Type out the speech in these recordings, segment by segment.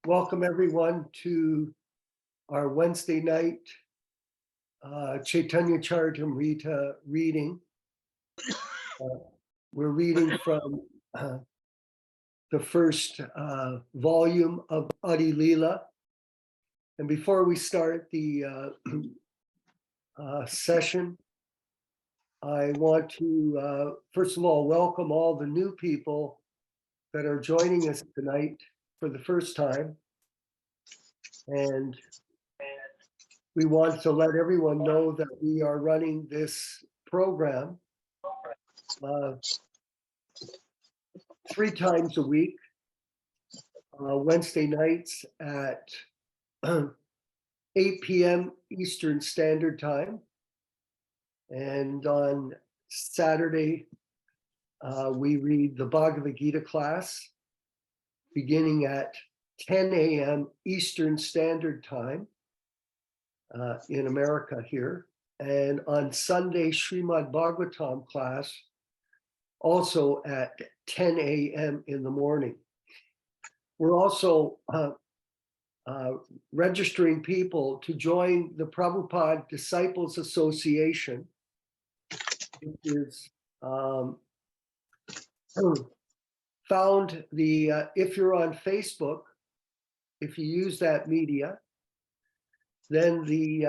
Welcome everyone to our Wednesday night Caitanya-caritāmṛta reading. We're reading from the first volume of Ādi Leela. And before we start the session, I want to first of all welcome all the new people that are joining us tonight for the first time. And we want to let everyone know that we are running this program 3 times a week, Wednesday nights at 8 p.m. Eastern Standard Time. And on Saturday, we read the Bhagavad Gita class beginning at 10 a.m. Eastern Standard Time in America here. And on Sunday, Srimad Bhagavatam class, also at 10 a.m. in the morning. We're also registering people to join the Prabhupada Disciples Association, which is found if you're on Facebook, if you use that media, then the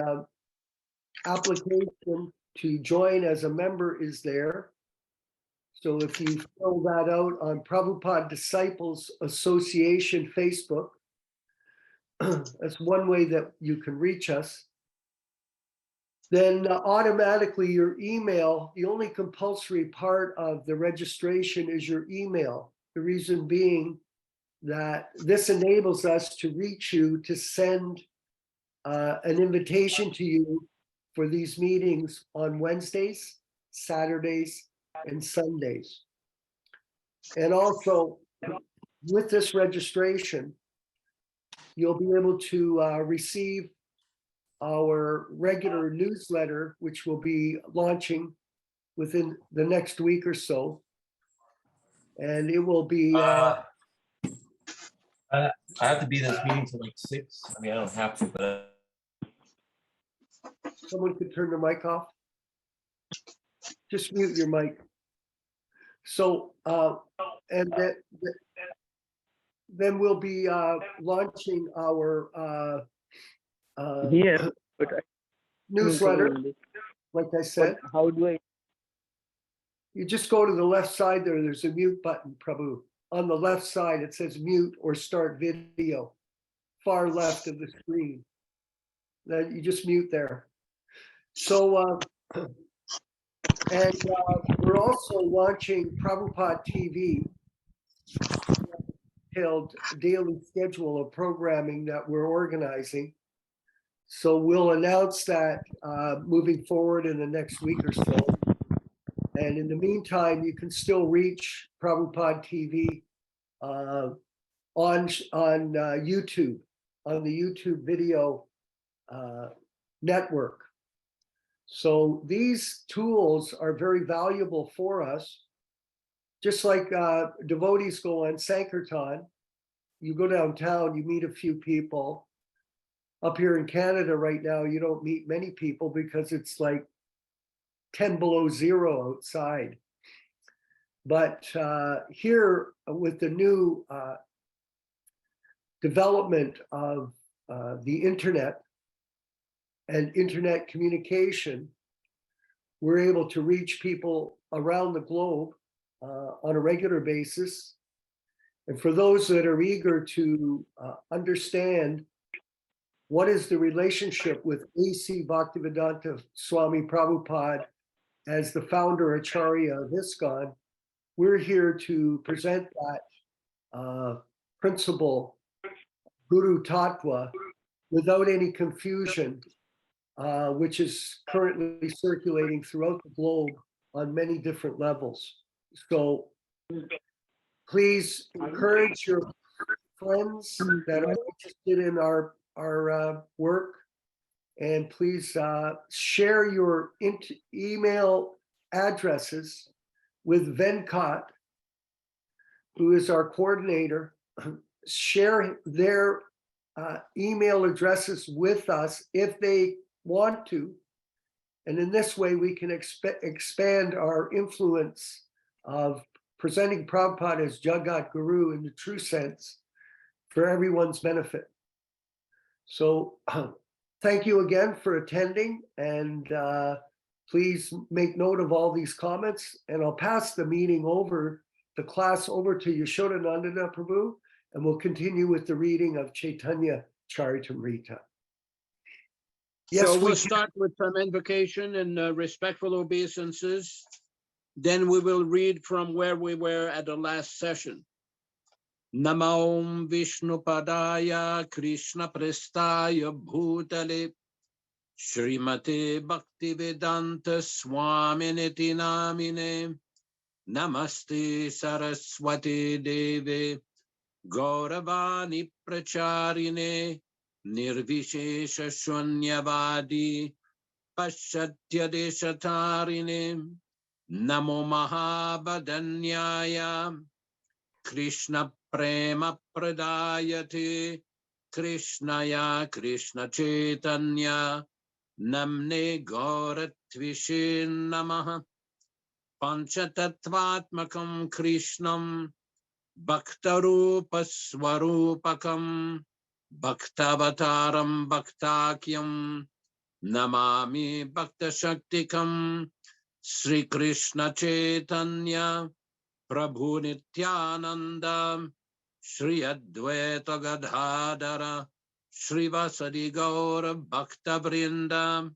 application to join as a member is there. So if you fill that out on Prabhupada Disciples Association Facebook, that's one way that you can reach us. Then automatically your email, the only compulsory part of the registration is your email. The reason being that this enables us to reach you, to send an invitation to you for these meetings on Wednesdays, Saturdays, and Sundays. And also with this registration, you'll be able to receive our regular newsletter, which will be launching within the next week or so. And it will be... I have to be in this meeting till like 6. I mean, I don't have to, but... Someone could turn the mic off. Just mute your mic. So, and then we'll be launching our newsletter, like I said. But how do I? You just go to the left side there, there's a mute button, Prabhu. On the left side, it says mute or start video, far left of the screen. Then you just mute there. So, and we're also launching Prabhupada TV, detailed daily schedule of programming that we're organizing. So we'll announce that moving forward in the next week or so. And in the meantime, you can still reach Prabhupada TV on YouTube, on the YouTube video network. So these tools are very valuable for us. Just like devotees go on Sankirtan, you go downtown, you meet a few people. Up here in Canada right now, you don't meet many people because it's like 10 below zero outside. But here with the new development of the internet and internet communication, we're able to reach people around the globe on a regular basis. And for those that are eager to understand what is the relationship with A.C. Bhaktivedanta Swami Prabhupada as the Founder-Ācārya of ISKCON, we're here to present that principle, Guru Tattva, without any confusion, which is currently circulating throughout the globe on many different levels. So please encourage your friends that are interested in our work, and please share your email addresses with Venkat, who is our coordinator share their email addresses with us if they want to. And in this way, we can expand our influence of presenting Prabhupada as Jagat Guru in the true sense for everyone's benefit. So thank you again for attending, and please make note of all these comments, and I'll pass the meeting over, the class over to Yaśodā-nandana Prabhu, and we'll continue with the reading of Caitanya-caritāmṛta. Yes, So we'll start with some invocation and respectful obeisances. Then we will read from where we were at the last session. Namo Viśnupadaya Krishna Prestaya Bhutale Srimate Bhaktivedanta Swami Namine Namaste Saraswati Deve Gauravani Pracharine Nirvishesha Shunyavadi Paschatya Deshatarine Namo Mahabhadanyaya Krishna Prema Pradayate Krishnaya Krishna Chaitanya Namne Gauratvishe Namaha Panchatattvatmakam Krishnam Bhaktarupa Swarupakam Bhaktavataram Bhaktakyam Namami Bhakta Shaktikam Sri Krishna Chaitanya Prabhu Nityananda Shri Advaita Gadadhara Shri Vasadi Gaura Bhakta Vrinda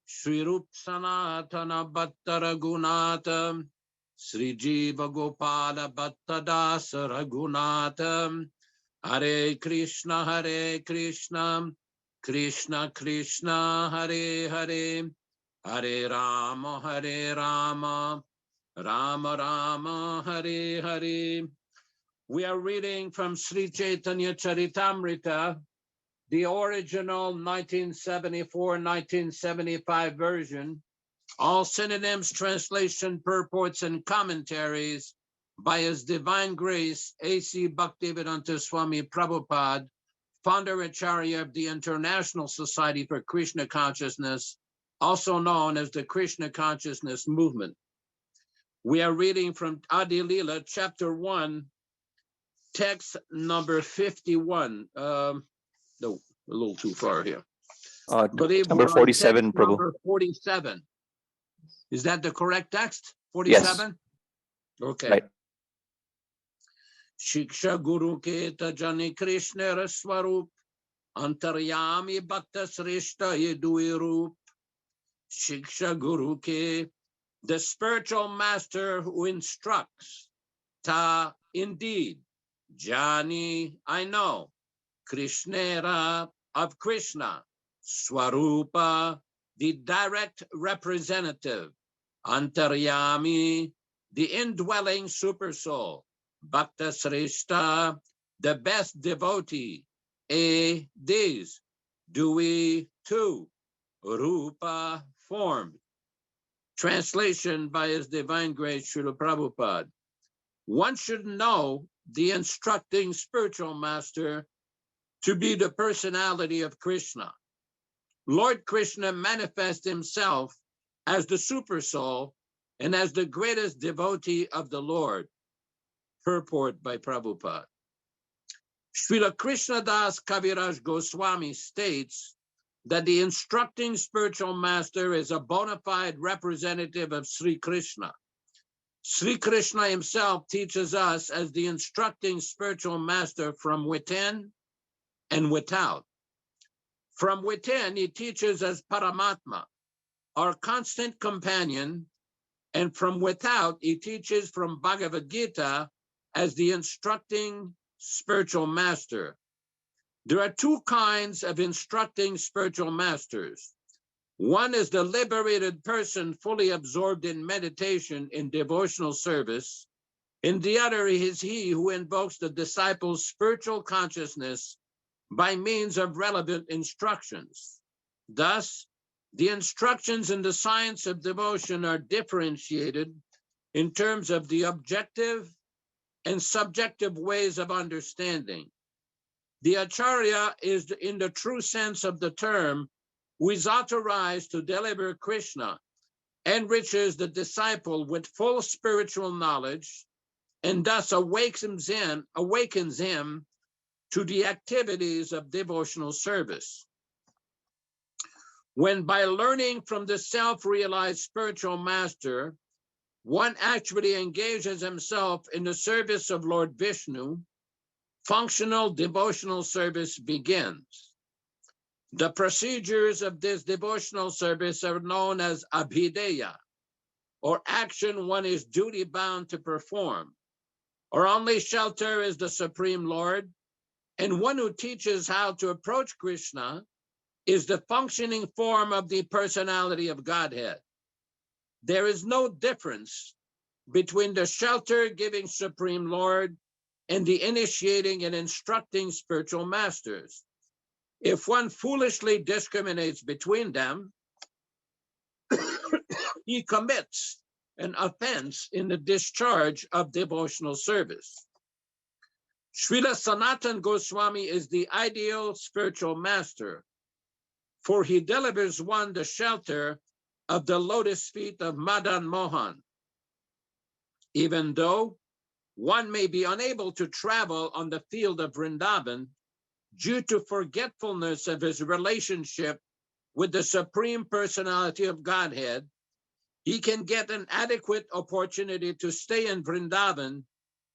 Shri Rup Sanatana Bhatta Raghunatha Sri Jiva Gopala Bhatta Dasa Raghunatha Hare Krishna Krishna Krishna Hare Hare Hare Rama Rama Rama Hare Hare. We are reading from Sri Caitanya-caritāmṛta, the original 1974-1975 version, all synonyms, translation, purports, and commentaries by His Divine Grace A.C. Bhaktivedanta Swami Prabhupāda, Founder-Ācārya of the International Society for Krishna Consciousness, also known as the Krishna Consciousness Movement. We are reading from Ādi Lila, chapter 1, text number 51. No, a little too far here. Number 47, Prabhu. Number 47. Is that the correct text? 47? Yes. Okay. Right. Shiksha Guru Keta Jani Krishna Raswarup Antaryami Bhakta Srishta Yedui Rup Shiksha Guru Ke, the spiritual master who instructs. Ta, indeed. Jani, I know. Krishnera, of Krishna. Swarupa, the direct representative. Antaryami, the indwelling supersoul. Bhakta Srishta, the best devotee. A, these. Dui, two. Rupa, formed. Translation by His Divine Grace Srila Prabhupada. One should know the instructing spiritual master to be the personality of Krishna. Lord Krishna manifests himself as the supersoul and as the greatest devotee of the Lord. Purport by Prabhupada. Srila Krishnadas Kaviraj Goswami states that the instructing spiritual master is a bona fide representative of Sri Krishna. Sri Krishna himself teaches us as the instructing spiritual master from within and without. From within, he teaches as Paramatma, our constant companion, and from without, he teaches from Bhagavad Gita as the instructing spiritual master. There are two kinds of instructing spiritual masters. One is the liberated person fully absorbed in meditation in devotional service, and the other is he who invokes the disciple's spiritual consciousness by means of relevant instructions. Thus, the instructions in the science of devotion are differentiated in terms of the objective and subjective ways of understanding. The Acharya is, in the true sense of the term, who is authorized to deliver Krishna, enriches the disciple with full spiritual knowledge, and thus awakens him to the activities of devotional service. When by learning from the self-realized spiritual master, one actually engages himself in the service of Lord Vishnu, functional devotional service begins. The procedures of this devotional service are known as abhideya, or action one is duty-bound to perform. Our only shelter is the Supreme Lord, and one who teaches how to approach Krishna is the functioning form of the personality of Godhead. There is no difference between the shelter-giving Supreme Lord and the initiating and instructing spiritual masters. If one foolishly discriminates between them, he commits an offense in the discharge of devotional service. Srila Sanatana Goswami is the ideal spiritual master, for he delivers one the shelter of the lotus feet of Madan Mohan. Even though one may be unable to travel on the field of Vrindavan due to forgetfulness of his relationship with the Supreme Personality of Godhead, he can get an adequate opportunity to stay in Vrindavan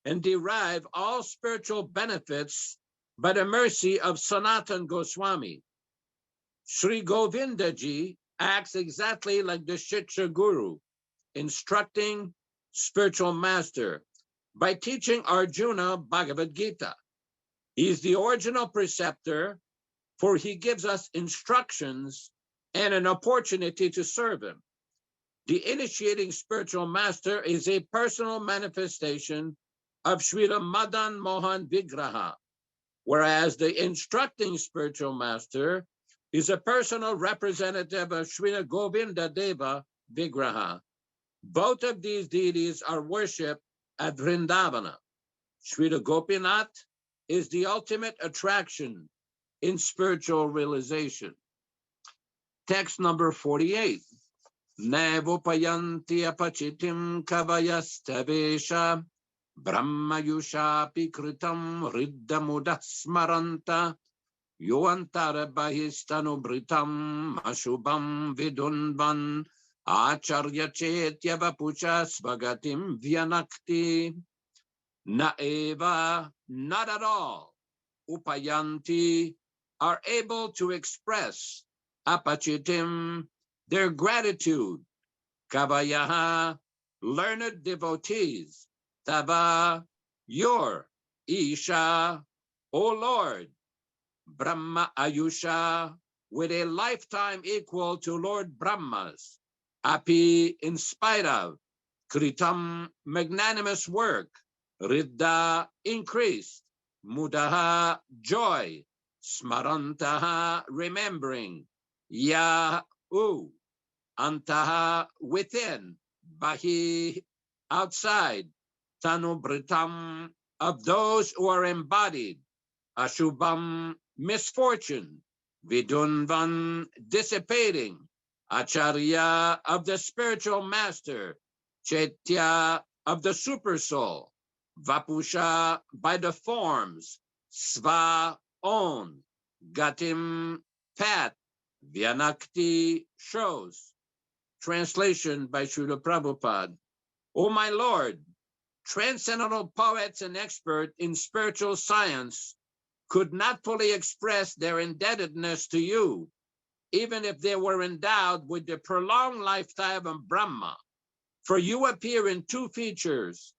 and derive all spiritual benefits by the mercy of Sanatana Goswami. Sri Govindaji acts exactly like the Shiksha Guru, instructing spiritual master by teaching Arjuna Bhagavad Gita. He is the original preceptor, for he gives us instructions and an opportunity to serve him. The initiating spiritual master is a personal manifestation of Srila Madan Mohan Vigraha, whereas the instructing spiritual master is a personal representative of Srila Govinda Deva Vigraha. Both of these deities are worshipped at Vrindavana. Srila Gopinath is the ultimate attraction in spiritual realization. Text number 48. Nevopayanti apachitim kavayastavesha brahmayusha pikritam riddamudasmaranta yoantara bahistanubritam ashubam vidunvan acharya chetya vapucha svagatim vyanakti. Naeva, not at all. Upayanti are able to express apachitim, their gratitude. Kavayaha, learned devotees. Tava, your. Isha, O Lord. Brahma Ayusha, with a lifetime equal to Lord Brahma's. Api, in spite of. Kritam, magnanimous work. Riddha, increased. Mudaha, joy. Smarantaha, remembering. Yahu, antaha, within. Bahi, outside. Tanubritam, of those who are embodied. Ashubham, misfortune. Vidunvan, dissipating. Acharya, of the spiritual master. Chaitya, of the super soul. Vapusha, by the forms. Sva, own. Gatim, path. Vyanakti, shows. Translation by Srila Prabhupada. O my Lord, transcendental poets and experts in spiritual science could not fully express their indebtedness to you, even if they were endowed with the prolonged lifetime of Brahma. For you appear in two features,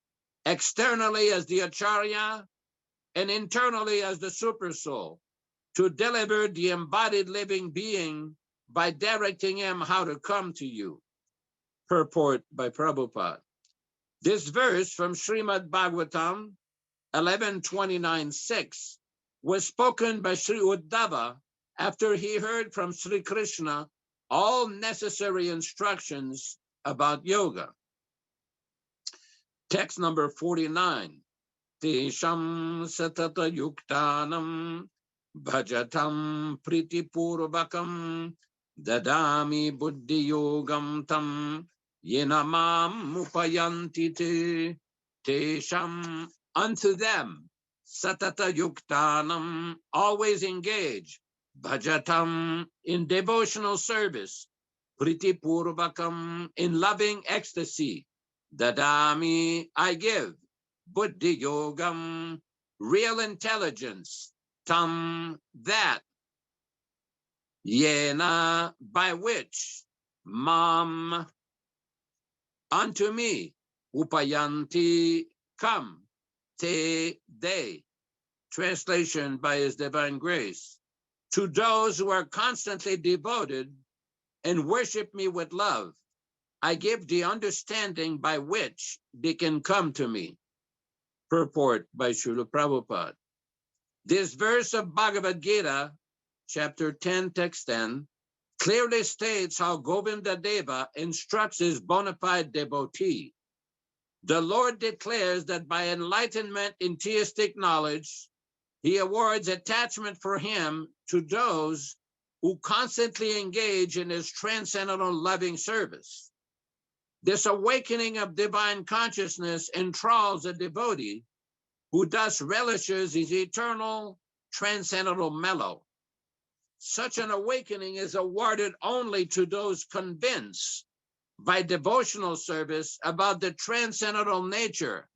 externally as the Acharya and internally as the Supersoul, to deliver the embodied living being by directing him how to come to you. Purport by Prabhupada. This verse from Srimad Bhagavatam 11:29-6 was spoken by Sri Uddhava after he heard from Sri Krishna all necessary instructions about yoga. Text number 49. Tesham satata yuktanam bhajatam pritipurvakam dadami buddhi yogam tam yenamam upayanti te tesham. Unto them satata yuktanam, always engage, bhajatam, in devotional service, pritipurvakam, in loving ecstasy, dadami, I give, buddhi yogam, real intelligence, tam, that, yena, by which, mam, unto me, upayanti, come, te, they. Translation by His Divine Grace. To those who are constantly devoted and worship me with love, I give the understanding by which they can come to me. Purport by Srila Prabhupada. This verse of Bhagavad Gita, chapter 10, text 10, clearly states how Govinda Deva instructs his bona fide devotee. The Lord declares that by enlightenment in theistic knowledge, He awards attachment for Him to those who constantly engage in His transcendental loving service. This awakening of divine consciousness enthralls a devotee who thus relishes his eternal transcendental mellow. Such an awakening is awarded only to those convinced by devotional service about the transcendental nature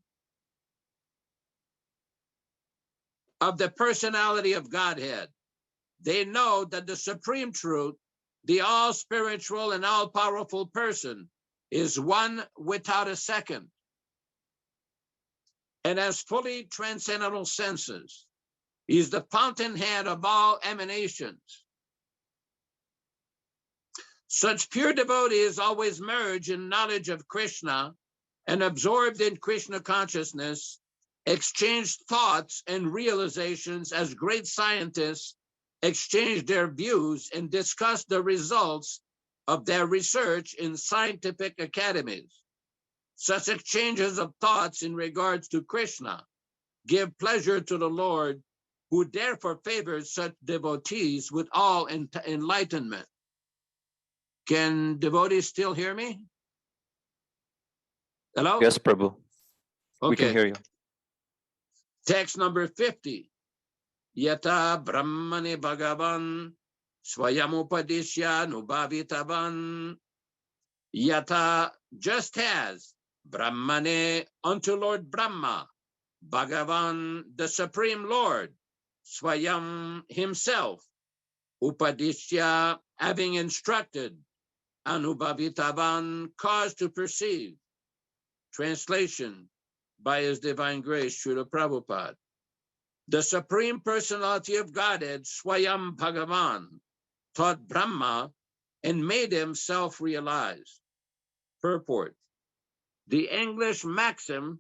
of the personality of Godhead. They know that the supreme truth, the all-spiritual and all-powerful person, is one without a second, and has fully transcendental senses. He is the fountainhead of all emanations. Such pure devotees always merge in knowledge of Krishna and absorbed in Krishna consciousness, exchange thoughts and realizations as great scientists exchange their views and discuss the results of their research in scientific academies. Such exchanges of thoughts in regards to Krishna give pleasure to the Lord, who therefore favors such devotees with all enlightenment. Can devotees still hear me? Hello? Yes, Prabhu. We can Okay. hear you. Text number 50. Yata Brahmane Bhagavan Swayamupadishya Nubhavitavan. Yata, just as Brahmane, unto Lord Brahma, Bhagavan, the Supreme Lord, Swayam, himself, Upadishya, having instructed, Anubhavitavan, caused to perceive. Translation by His Divine Grace, Srila Prabhupada. The Supreme Personality of Godhead, Swayam Bhagavan, taught Brahma and made him self-realized. Purport. The English maxim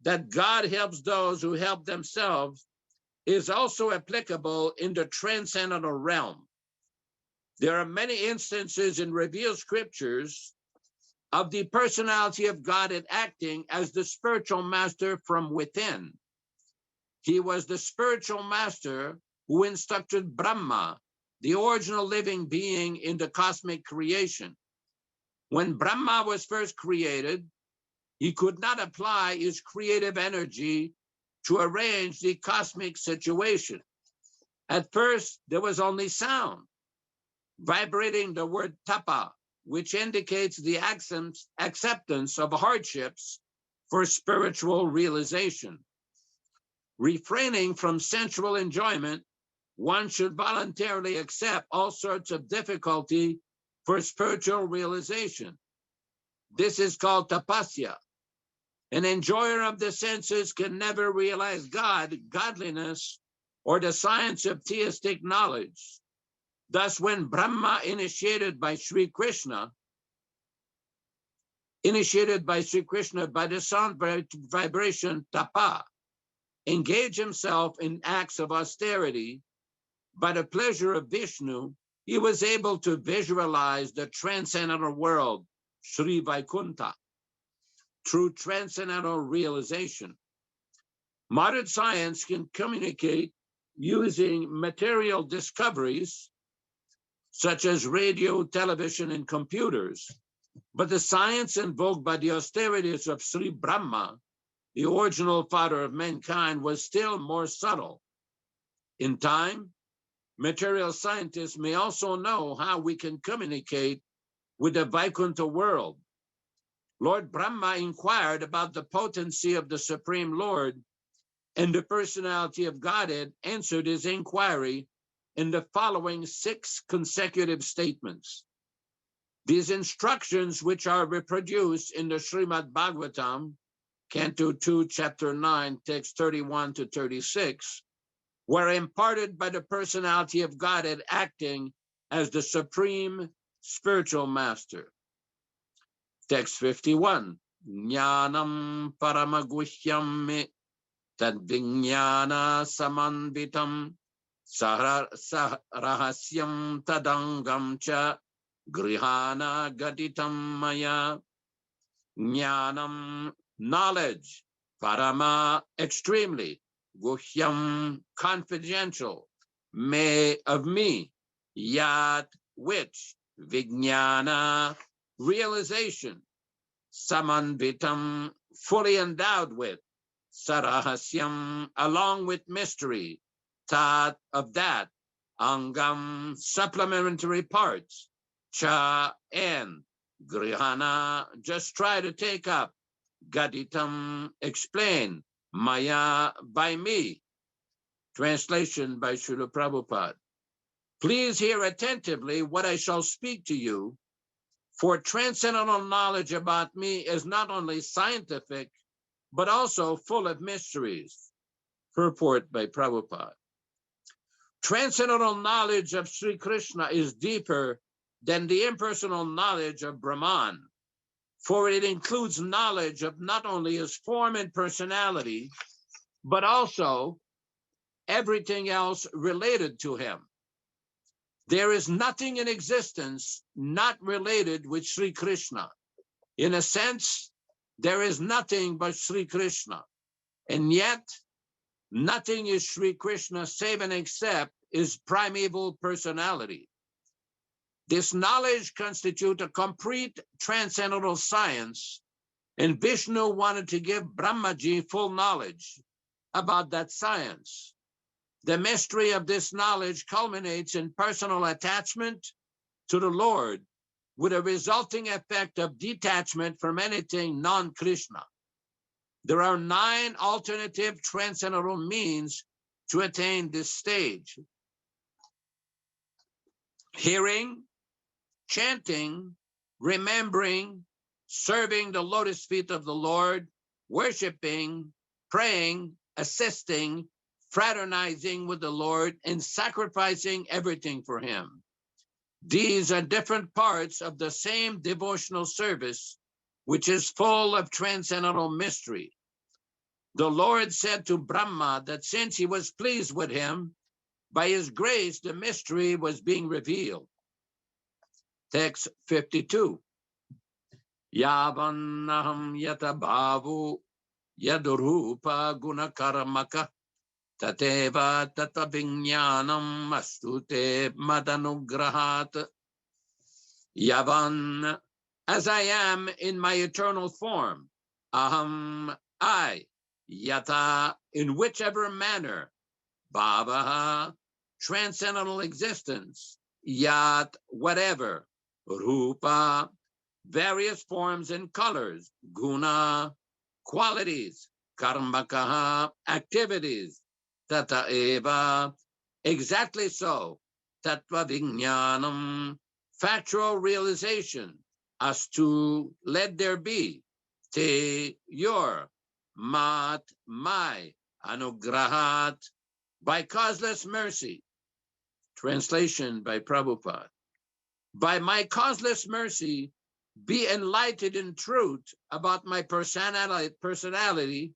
that God helps those who help themselves is also applicable in the transcendental realm. There are many instances in revealed scriptures of the personality of Godhead acting as the spiritual master from within. He was the spiritual master who instructed Brahma, the original living being in the cosmic creation. When Brahma was first created, he could not apply his creative energy to arrange the cosmic situation. At first, there was only sound, vibrating the word tapa, which indicates the acceptance of hardships for spiritual realization. Refraining from sensual enjoyment, one should voluntarily accept all sorts of difficulty for spiritual realization. This is called tapasya. An enjoyer of the senses can never realize God, godliness, or the science of theistic knowledge. Thus, when Brahma, initiated by Sri Krishna by the sound vibration tapa, engaged himself in acts of austerity, by the pleasure of Vishnu, he was able to visualize the transcendental world, Sri Vaikuntha, through transcendental realization. Modern science can communicate using material discoveries such as radio, television, and computers, but the science invoked by the austerities of Sri Brahma, the original father of mankind, was still more subtle. In time, material scientists may also know how we can communicate with the Vaikuntha world. Lord Brahma inquired about the potency of the Supreme Lord, and the personality of Godhead answered his inquiry in the following 6 consecutive statements. These instructions, which are reproduced in the Srimad Bhagavatam, Canto 2, Chapter 9, text 31 to 36, were imparted by the personality of Godhead acting as the supreme spiritual master. Text 51, Jnanam paramaguhyam me tadvinyana samanvitam saharahasyam tadangam cha grihana gaditam maya. Jnanam, knowledge, parama, extremely, guhyam, confidential, me, of me, yat, which, vijnana, realization, samanvitam, fully endowed with, sarahasyam, along with mystery, tat, of that, angam, supplementary parts, cha, and, grihana, just try to take up, gaditam, explain, maya, by me. Translation by Srila Prabhupada. Please hear attentively what I shall speak to you, for transcendental knowledge about me is not only scientific, but also full of mysteries. Purport by Prabhupada. Transcendental knowledge of Sri Krishna is deeper than the impersonal knowledge of Brahman, for it includes knowledge of not only his form and personality, but also everything else related to him. There is nothing in existence not related with Sri Krishna. In a sense, there is nothing but Sri Krishna, and yet nothing is Sri Krishna save and except his primeval personality. This knowledge constitutes a complete transcendental science, and Vishnu wanted to give Brahmaji full knowledge about that science. The mystery of this knowledge culminates in personal attachment to the Lord, with a resulting effect of detachment from anything non-Krishna. There are 9 alternative transcendental means to attain this stage: hearing, chanting, remembering, serving the lotus feet of the Lord, worshiping, praying, assisting, fraternizing with the Lord, and sacrificing everything for him. These are different parts of the same devotional service, which is full of transcendental mystery. The Lord said to Brahma that since he was pleased with him, by his grace, the mystery was being revealed. Text 52. Yavannaham yata bhavu yadurupa gunakarmaka tateva tatavignanam astute madanugrahat. Yavan, as I am in my eternal form, aham, I, yata, in whichever manner, bhavaha, transcendental existence, yat, whatever, rupa, various forms and colors, guna, qualities, karmakaha, activities, tata eva, exactly so, tattva vijnanam, factual realization, astu, let there be, te, your, mat, my, anugrahat, by causeless mercy. Translation by Prabhupada. By my causeless mercy, be enlightened in truth about my personality,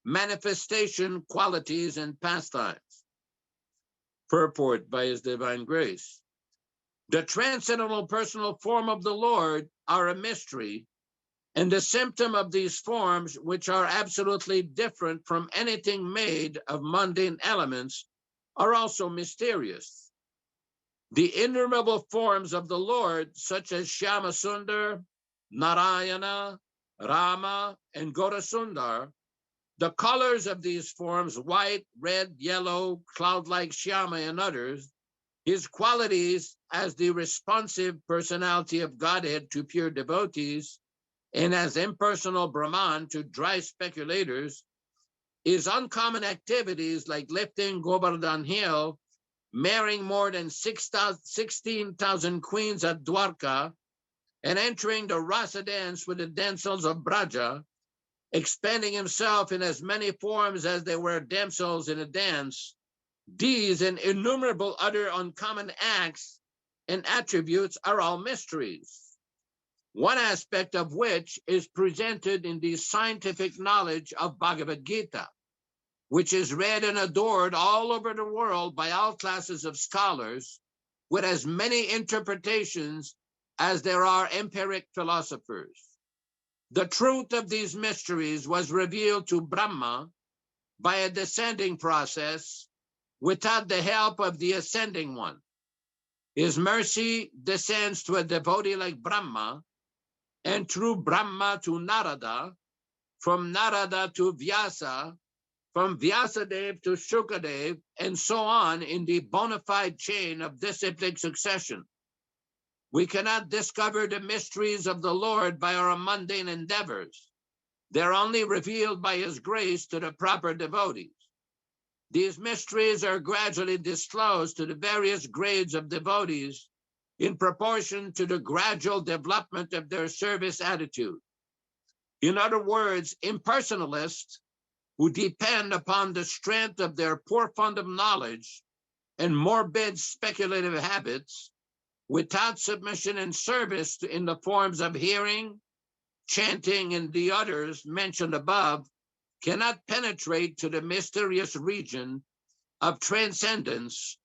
manifestation, qualities, and pastimes. Purport by His Divine Grace. The transcendental personal form of the Lord are a mystery, and the symptom of these forms, which are absolutely different from anything made of mundane elements, are also mysterious. The innumerable forms of the Lord, such as Shyamasundar, Narayana, Rama, and Gaurasundar, the colors of these forms, white, red, yellow, cloud-like Shyama, and others, his qualities as the responsive personality of Godhead to pure devotees, and as impersonal Brahman to dry speculators, his uncommon activities like lifting Govardhan Hill, marrying more than 16,000 queens at Dwarka, and entering the rasa dance with the damsels of Braja, expanding himself in as many forms as there were damsels in a dance, these and innumerable other uncommon acts and attributes are all mysteries, one aspect of which is presented in the scientific knowledge of Bhagavad Gita, which is read and adored all over the world by all classes of scholars, with as many interpretations as there are empiric philosophers. The truth of these mysteries was revealed to Brahma by a descending process without the help of the ascending one. His mercy descends to a devotee like Brahma, and through Brahma to Narada, from Narada to Vyasa, from Vyasadev to Shukadev, and so on in the bona fide chain of disciplic succession. We cannot discover the mysteries of the Lord by our mundane endeavors. They're only revealed by his grace to the proper devotees. These mysteries are gradually disclosed to the various grades of devotees in proportion to the gradual development of their service attitude. In other words, impersonalists who depend upon the strength of their poor fund of knowledge and morbid speculative habits, without submission and service in the forms of hearing, chanting, and the others mentioned above, cannot penetrate to the mysterious region of transcendence,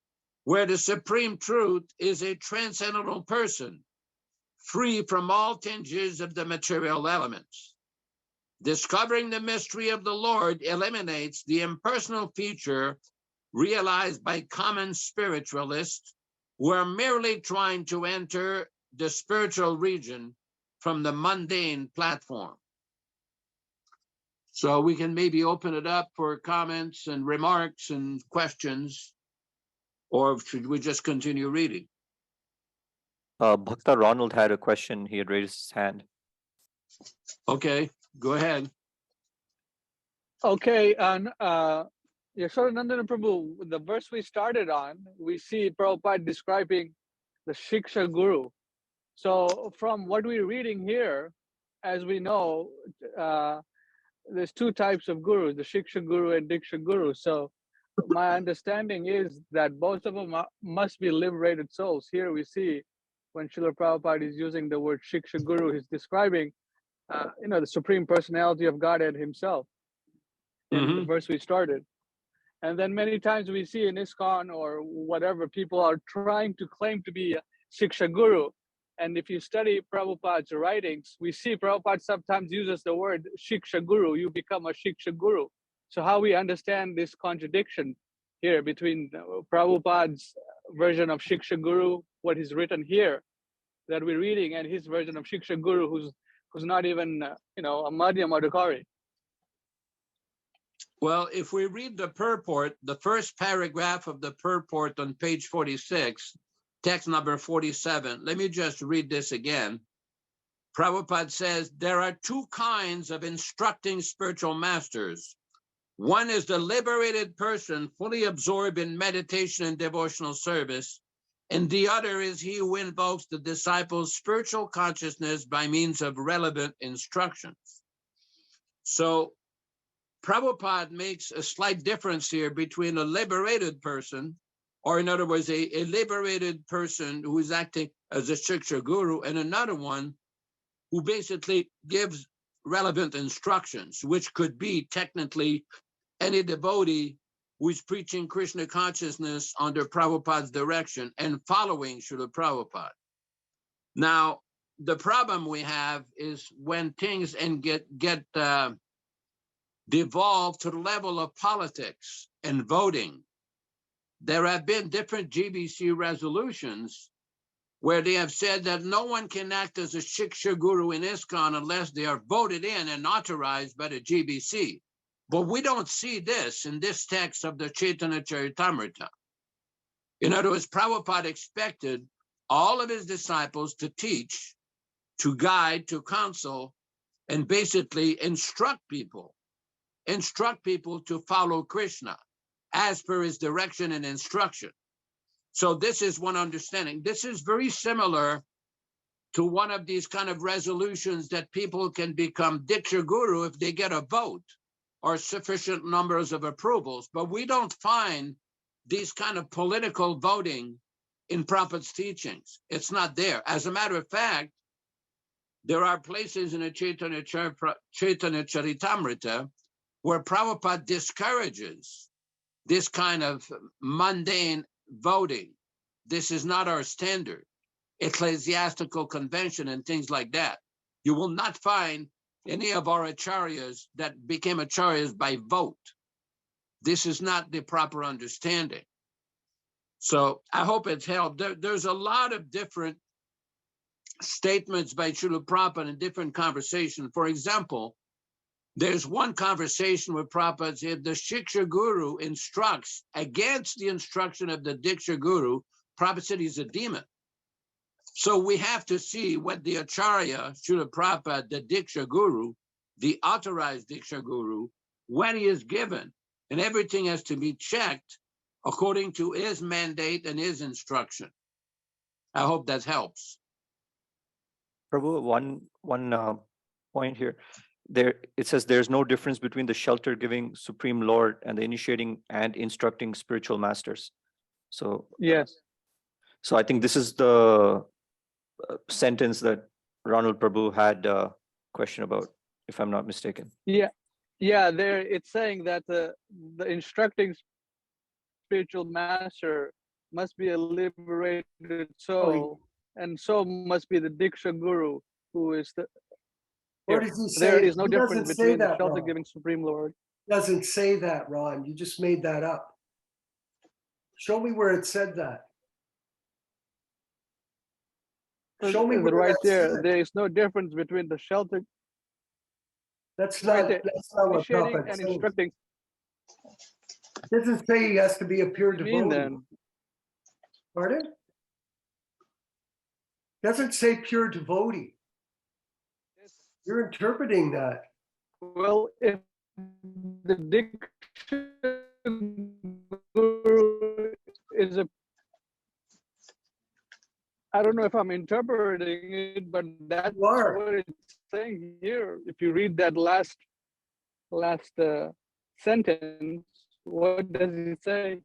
where the supreme truth is a transcendental person, free from all tinges of the material elements. Discovering the mystery of the Lord eliminates the impersonal feature realized by common spiritualists who are merely trying to enter the spiritual region from the mundane platform. So we can maybe open it up for comments and remarks and questions, or should we just continue reading? Bhakta Ronald had a question. He had raised his hand. Okay, go ahead. Okay, and Yaśodā-nandana Prabhu, the verse we started on, we see Prabhupada describing the Shiksha Guru. So from what we're reading here, as we know, there's two types of gurus, the Shiksha Guru and Diksha Guru. So my understanding is that both of them must be liberated souls. Here we see when Srila Prabhupada is using the word Shiksha Guru, he's describing, the Supreme Personality of Godhead himself in the verse we started. And then many times we see in ISKCON or whatever, people are trying to claim to be a Shiksha Guru. And if you study Prabhupada's writings, we see Prabhupada sometimes uses the word Shiksha Guru, you become a Shiksha Guru. So how we understand this contradiction here between Prabhupada's version of Shiksha Guru, what is written here that we're reading, and his version of Shiksha Guru, who's not even, a Madhyam Adhikari. Well, if we read the purport, the first paragraph of the purport on page 46, text number 47, let me just read this again. Prabhupada says, there are two kinds of instructing spiritual masters. One is the liberated person fully absorbed in meditation and devotional service, and the other is he who invokes the disciple's spiritual consciousness by means of relevant instructions. So Prabhupada makes a slight difference here between a liberated person, or in other words, a liberated person who is acting as a Shiksha Guru, and another one who basically gives relevant instructions, which could be technically any devotee who is preaching Krishna consciousness under Prabhupada's direction and following Srila Prabhupada. Now, the problem we have is when things get devolved to the level of politics and voting, there have been different GBC resolutions where they have said that no one can act as a Shiksha Guru in ISKCON unless they are voted in and authorized by the GBC. But we don't see this in this text of the Caitanya-caritāmṛta. In other words, Prabhupada expected all of his disciples to teach, to guide, to counsel, and basically instruct people to follow Krishna as per his direction and instruction. So this is one understanding. This is very similar to one of these kind of resolutions that people can become Diksha Guru if they get a vote or sufficient numbers of approvals. But we don't find these kind of political voting in Prabhupada's teachings. It's not there. As a matter of fact, there are places in the Caitanya-caritāmṛta where Prabhupada discourages this kind of mundane voting. This is not our standard. Ecclesiastical convention and things like that. You will not find any of our acharyas that became acharyas by vote. This is not the proper understanding. So I hope it's helped. There's a lot of different statements by Srila Prabhupada in different conversations. For example, there's one conversation with Prabhupada, if the Shiksha Guru instructs against the instruction of the Diksha Guru, Prabhupada said he's a demon. So we have to see what the Acharya, Srila Prabhupada, the Diksha Guru, the authorized Diksha Guru, when he is given, and everything has to be checked according to his mandate and his instruction. I hope that helps. Prabhu, one point here. There it says there's no difference between the shelter giving Supreme Lord and the initiating and instructing spiritual masters. So Yes. So I think this is the sentence that Ronald Prabhu had a question about, if I'm not mistaken. Yeah. There it's saying that the instructing spiritual master must be a liberated soul, and so must be the Diksha Guru, who is the. Where does he say? There is no He difference doesn't say between the that, shelter Ron. giving Supreme Lord. Doesn't say that, Ron. You just made that up. Show me where it said that. Show me where right that there. said. There is no difference between the shelter That's right not, there, that's not what initiating Prabhupada and says. instructing. It doesn't say he has to be a pure What do you mean devotee. then? Pardon? Doesn't say pure devotee. You're interpreting that. Well, if the Diksha Guru is a, I don't know if I'm interpreting it, but that's You are. what it's saying here. If you read that last sentence, what does it say?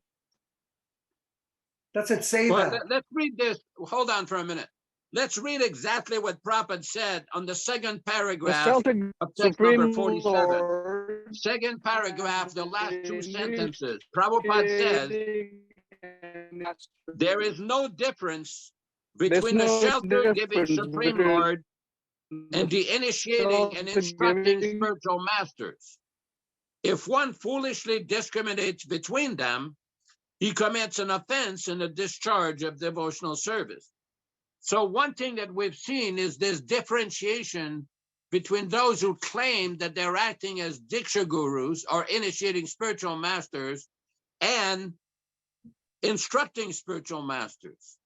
Doesn't say Well, that. let's read this. Hold on for a minute. Let's read exactly what Prabhupada said on the second The paragraph shelter of text number Supreme 47. Lord, Second paragraph, the last two sentences. Prabhupada says, there is no difference between the shelter giving Supreme Lord and the initiating and instructing spiritual masters. If one foolishly discriminates between them, he commits an offense in the discharge of devotional service. So one thing that we've seen is this differentiation between those who claim that they're acting as Diksha Gurus or initiating spiritual masters and instructing spiritual masters.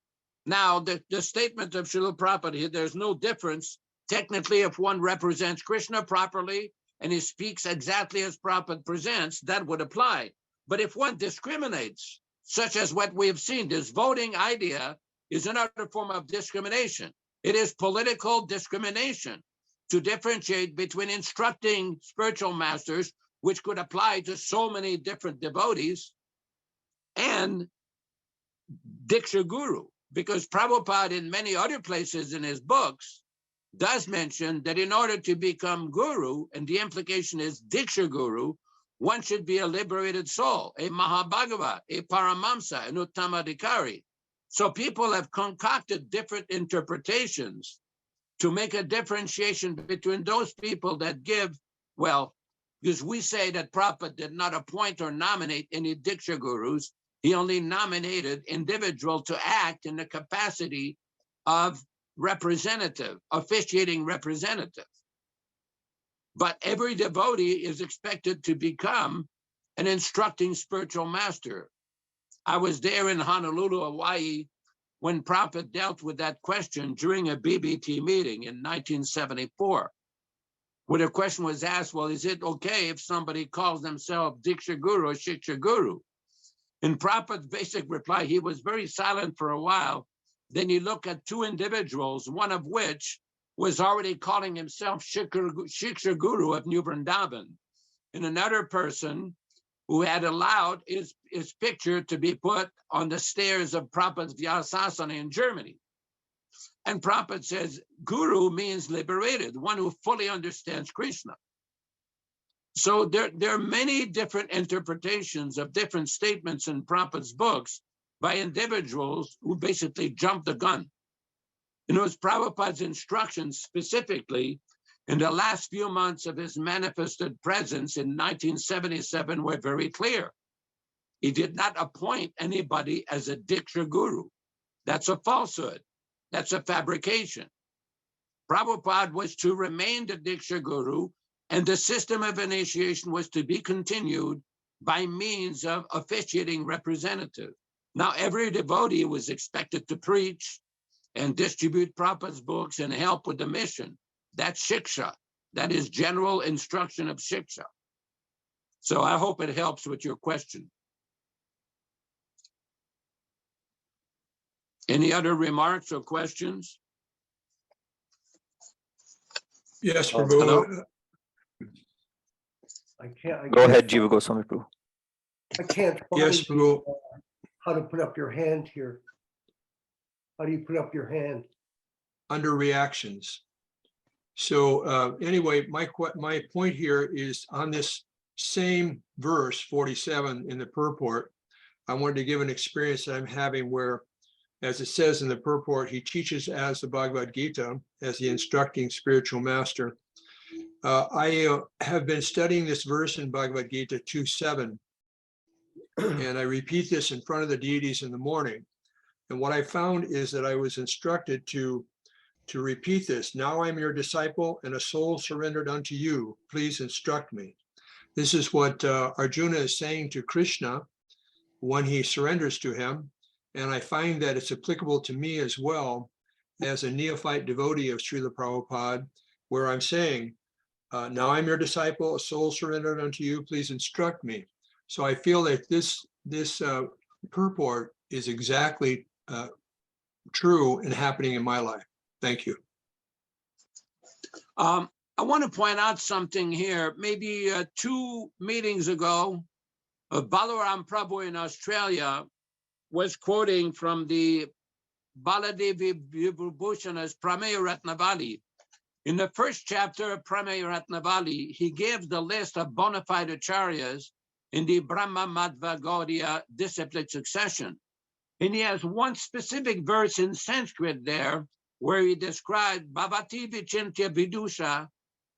Now, the statement of Srila Prabhupada here, there's no difference. Technically, if one represents Krishna properly and he speaks exactly as Prabhupada presents, that would apply. But if one discriminates, such as what we've seen, this voting idea is another form of discrimination. It is political discrimination to differentiate between instructing spiritual masters, which could apply to so many different devotees, and Diksha Guru, because Prabhupada in many other places in his books does mention that in order to become Guru, and the implication is Diksha Guru, one should be a liberated soul, a Mahabhagava, a Paramamsa, an Uttamadhikari. So people have concocted different interpretations to make a differentiation between those people that give, well, because we say that Prabhupada did not appoint or nominate any Diksha Gurus, He only nominated individuals to act in the capacity of representative, officiating representative. But every devotee is expected to become an instructing spiritual master. I was there in Honolulu, Hawaii, when Prabhupada dealt with that question during a BBT meeting in 1974, where the question was asked, well, is it okay if somebody calls themselves Diksha Guru or Shiksha Guru? In Prabhupada's basic reply, he was very silent for a while. Then he looked at two individuals, one of which was already calling himself Shiksha Guru of New Vrindavan, and another person who had allowed his picture to be put on the stairs of Prabhupada's Vyasasana in Germany. And Prabhupada says, Guru means liberated, one who fully understands Krishna. So there are many different interpretations of different statements in Prabhupada's books by individuals who basically jumped the gun. And it was Prabhupada's instructions specifically in the last few months of his manifested presence in 1977 were very clear. He did not appoint anybody as a Diksha Guru. That's a falsehood. That's a fabrication. Prabhupada was to remain the Diksha Guru, and the system of initiation was to be continued by means of officiating representative. Now, every devotee was expected to preach and distribute Prabhupada's books and help with the mission. That's Shiksha. That is general instruction of Shiksha. So I hope it helps with your question. Any other remarks or questions? Yes, Hello? Prabhu. I can't. Go ahead, Jiva Goswami Prabhu. I can't find Yes, Prabhu. how to put up your hand here. How do you put up your hand? Under reactions. So anyway, my point here is on this same verse 47 in the purport. I wanted to give an experience that I'm having where, as it says in the purport, he teaches as the Bhagavad Gita, as the instructing spiritual master. I have been studying this verse in Bhagavad Gita 2.7, and I repeat this in front of the deities in the morning. And what I found is that I was instructed to repeat this. Now I'm your disciple and a soul surrendered unto you. Please instruct me. This is what Arjuna is saying to Krishna when he surrenders to him. And I find that it's applicable to me as well as a neophyte devotee of Srila Prabhupada, where I'm saying, now I'm your disciple, a soul surrendered unto you, please instruct me. So I feel that this purport is exactly true and happening in my life. Thank you. I want to point out something here. Maybe 2 meetings ago, Balaram Prabhu in Australia was quoting from the Baladevi Vibhusana's Prameya Ratnavali. In the first chapter of Prameya Ratnavali, he gives the list of bona fide acharyas in the Brahma Madhva Gaudiya discipline succession. And he has one specific verse in Sanskrit there where he described Bhavati Vichintya Vidusha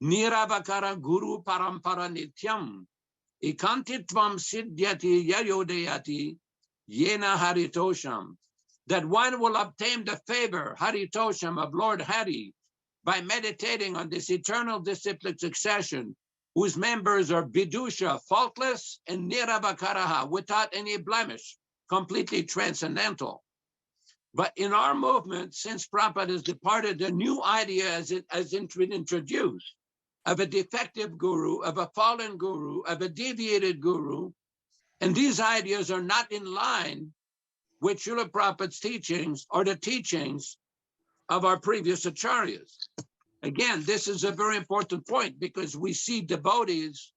Niravakara Guru Parampara Nityam Ikantitvam Siddhyati Yayodayati Yena Haritosham, that one will obtain the favor, Haritosham, of Lord Hari by meditating on this eternal disciplic succession, whose members are Vidusha, faultless, and Niravakaraha, without any blemish, completely transcendental. But in our movement, since Prabhupada has departed, a new idea has been introduced of a defective guru, of a fallen guru, of a deviated guru. And these ideas are not in line with Srila Prabhupada's teachings or the teachings of our previous acharyas. Again, this is a very important point because we see devotees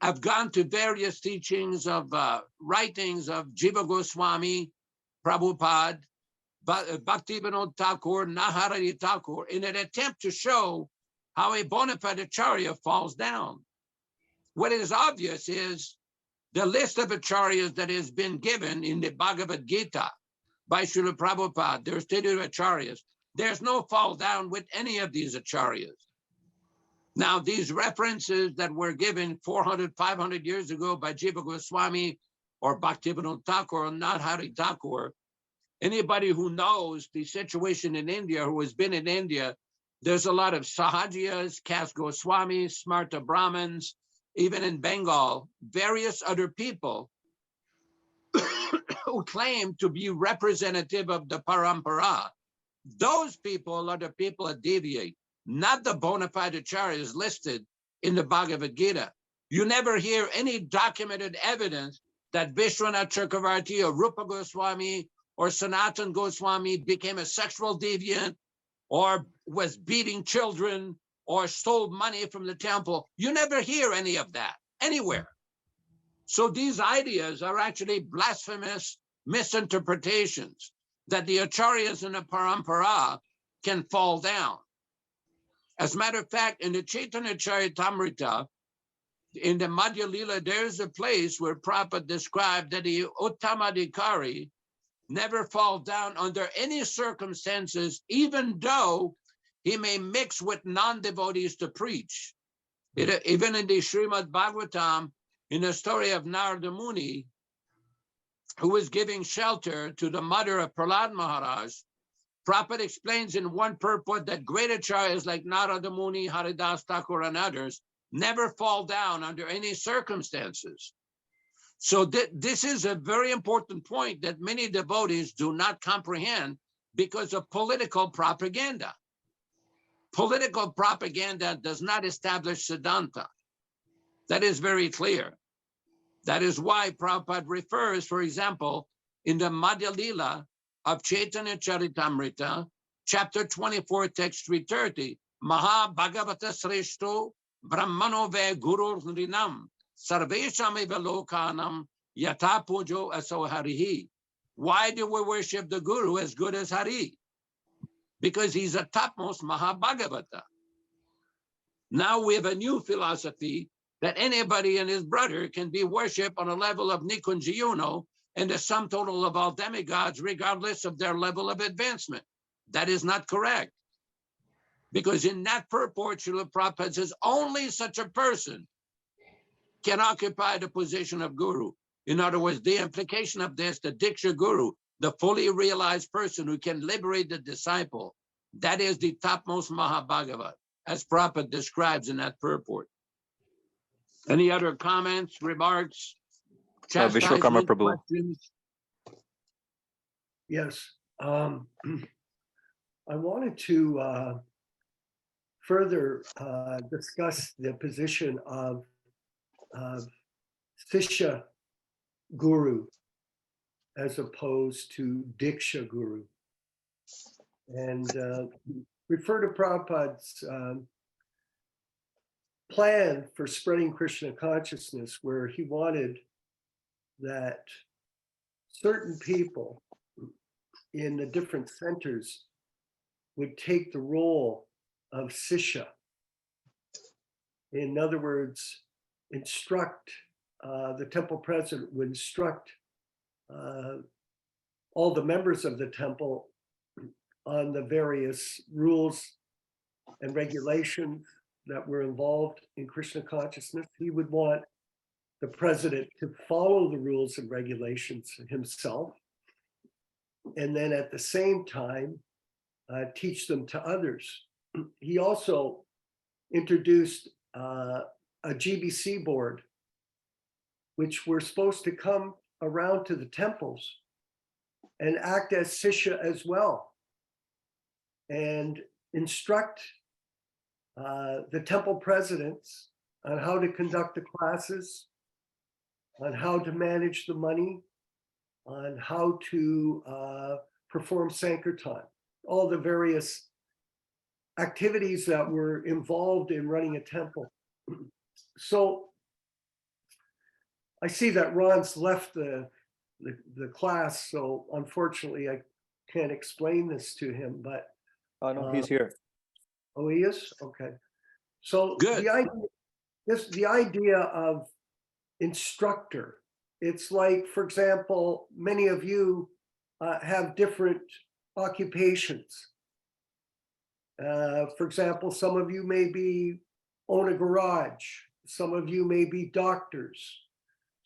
have gone to various teachings of writings of Jiva Goswami, Prabhupada, Bhaktivedanta Thakur, Naharari Thakur, in an attempt to show how a bona fide acharya falls down. What is obvious is the list of acharyas that has been given in the Bhagavad Gita by Srila Prabhupada, their stated acharyas. There's no fall down with any of these acharyas. Now, these references that were given 400, 500 years ago by Jiva Goswami, or Bhaktivedanta Thakur or not Hari Thakur. Anybody who knows the situation in India, who has been in India, there's a lot of Sahajiyas, Caste Goswamis, Smarta Brahmins, even in Bengal, various other people who claim to be representative of the parampara. Those people are the people that deviate, not the bona fide acharyas listed in the Bhagavad Gita. You never hear any documented evidence that Vishwanath Chakravarti or Rupa Goswami or Sanatan Goswami became a sexual deviant or was beating children or stole money from the temple. You never hear any of that anywhere. So these ideas are actually blasphemous misinterpretations that the acharyas in the parampara can fall down. As a matter of fact, in the Caitanya-caritāmṛta, in the Madhya Lila, there's a place where Prabhupada described that the Uttamadhikari never fall down under any circumstances, even though he may mix with non-devotees to preach. Even in the Srimad Bhagavatam, in the story of Narada Muni, who was giving shelter to the mother of Prahlad Maharaj, Prabhupada explains in one purport that great acharyas like Narada Muni, Haridas Thakur, and others never fall down under any circumstances. So this is a very important point that many devotees do not comprehend because of political propaganda. Political propaganda does not establish Siddhanta. That is very clear. That is why Prabhupada refers, for example, in the Madhya Lila of Caitanya-caritāmṛta, chapter 24, text 330, Maha Bhagavata Sreshto Brahmano Ve Guru Nrinam Sarvesham Eva Lokanam Yata Pujo Aso Harihi. Why do we worship the Guru as good as Hari? Because he's a topmost Maha Bhagavata. Now we have a new philosophy that anybody and his brother can be worshipped on a level of Nikunjayuno and the sum total of all demigods, regardless of their level of advancement. That is not correct. Because in that purport, Srila Prabhupada says only such a person can occupy the position of Guru. In other words, the implication of this, the Diksha Guru, the fully realized person who can liberate the disciple, that is the topmost Mahabhagavat, as Prabhupada describes in that purport. Any other comments, remarks, Viśvakarmā chastisement, Prabhu. questions? Yes. I wanted to further discuss the position of Sishya Guru as opposed to Diksha Guru. And refer to Prabhupada's plan for spreading Krishna consciousness, where he wanted that certain people in the different centers would take the role of Sishya. In other words, instruct, the temple president would instruct all the members of the temple on the various rules and regulations that were involved in Krishna consciousness. He would want the president to follow the rules and regulations himself, and then at the same time, teach them to others. He also introduced a GBC board, which were supposed to come around to the temples and act as Sishya as well, and instruct the temple presidents on how to conduct the classes, on how to manage the money, on how to perform Sankirtan, all the various activities that were involved in running a temple. So I see that Ron's left the class, so unfortunately I can't explain this to him, but Oh, no, he's here. oh, he is? Okay. So Good. the idea of instructor, it's like, for example, many of you have different occupations. For example, some of you may own a garage. Some of you may be doctors.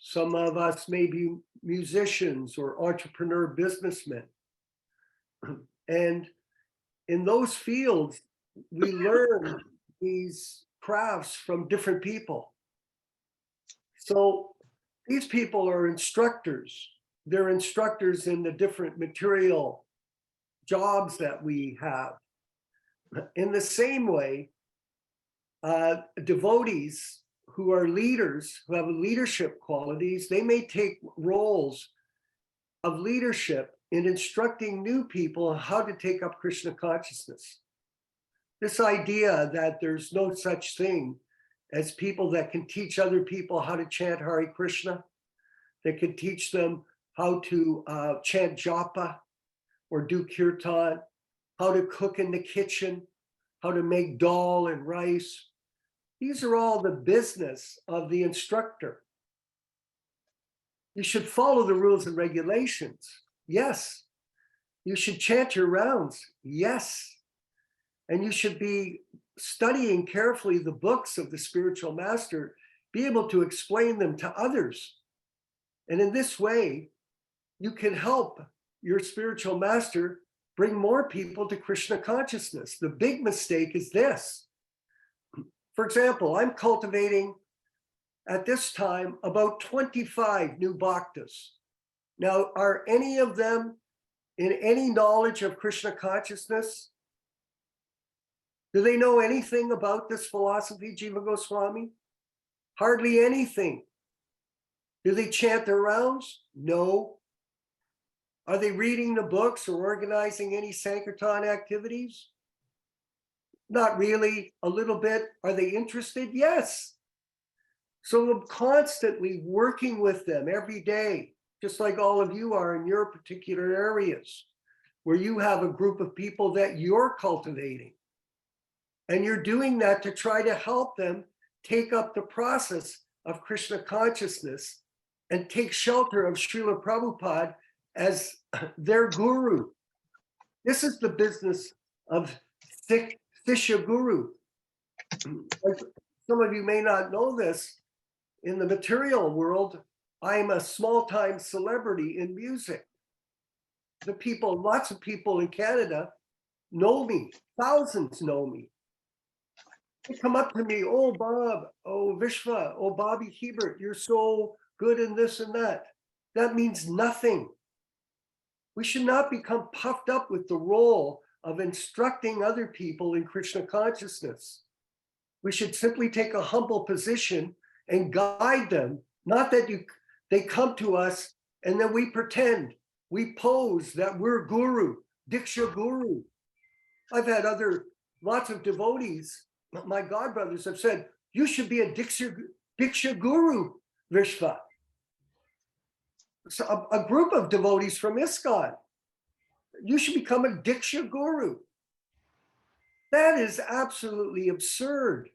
Some of us may be musicians or entrepreneur businessmen. And in those fields, we learn these crafts from different people. So these people are instructors. They're instructors in the different material jobs that we have. In the same way, devotees who are leaders, who have leadership qualities, they may take roles of leadership in instructing new people on how to take up Krishna consciousness. This idea that there's no such thing as people that can teach other people how to chant Hare Krishna, that can teach them how to chant japa or do kirtan, how to cook in the kitchen, how to make dal and rice. These are all the business of the instructor. You should follow the rules and regulations. Yes. You should chant your rounds. Yes. And you should be studying carefully the books of the spiritual master, be able to explain them to others. And in this way, you can help your spiritual master bring more people to Krishna consciousness. The big mistake is this. For example, I'm cultivating at this time about 25 new bhaktas. Now, are any of them in any knowledge of Krishna consciousness? Do they know anything about this philosophy, Jiva Goswami? Hardly anything. Do they chant their rounds? No. Are they reading the books or organizing any Sankirtan activities? Not really, a little bit. Are they interested? Yes. So I'm constantly working with them every day, just like all of you are in your particular areas, where you have a group of people that you're cultivating. And you're doing that to try to help them take up the process of Krishna consciousness and take shelter of Srila Prabhupada as their guru. This is the business of Sishya Guru. Some of you may not know this. In the material world, I'm a small-time celebrity in music. The people, lots of people in Canada know me. Thousands know me. They come up to me, oh, Bob, oh, Vishva, oh, Bobby Hebert, you're so good in this and that. That means nothing. We should not become puffed up with the role of instructing other people in Krishna consciousness. We should simply take a humble position and guide them. Not that they come to us and then we pretend, we pose that we're guru, Diksha Guru. I've had lots of devotees, my godbrothers have said, you should be a Diksha Guru, Vishva. So a group of devotees from ISKCON, you should become a Diksha Guru. That is absolutely absurd.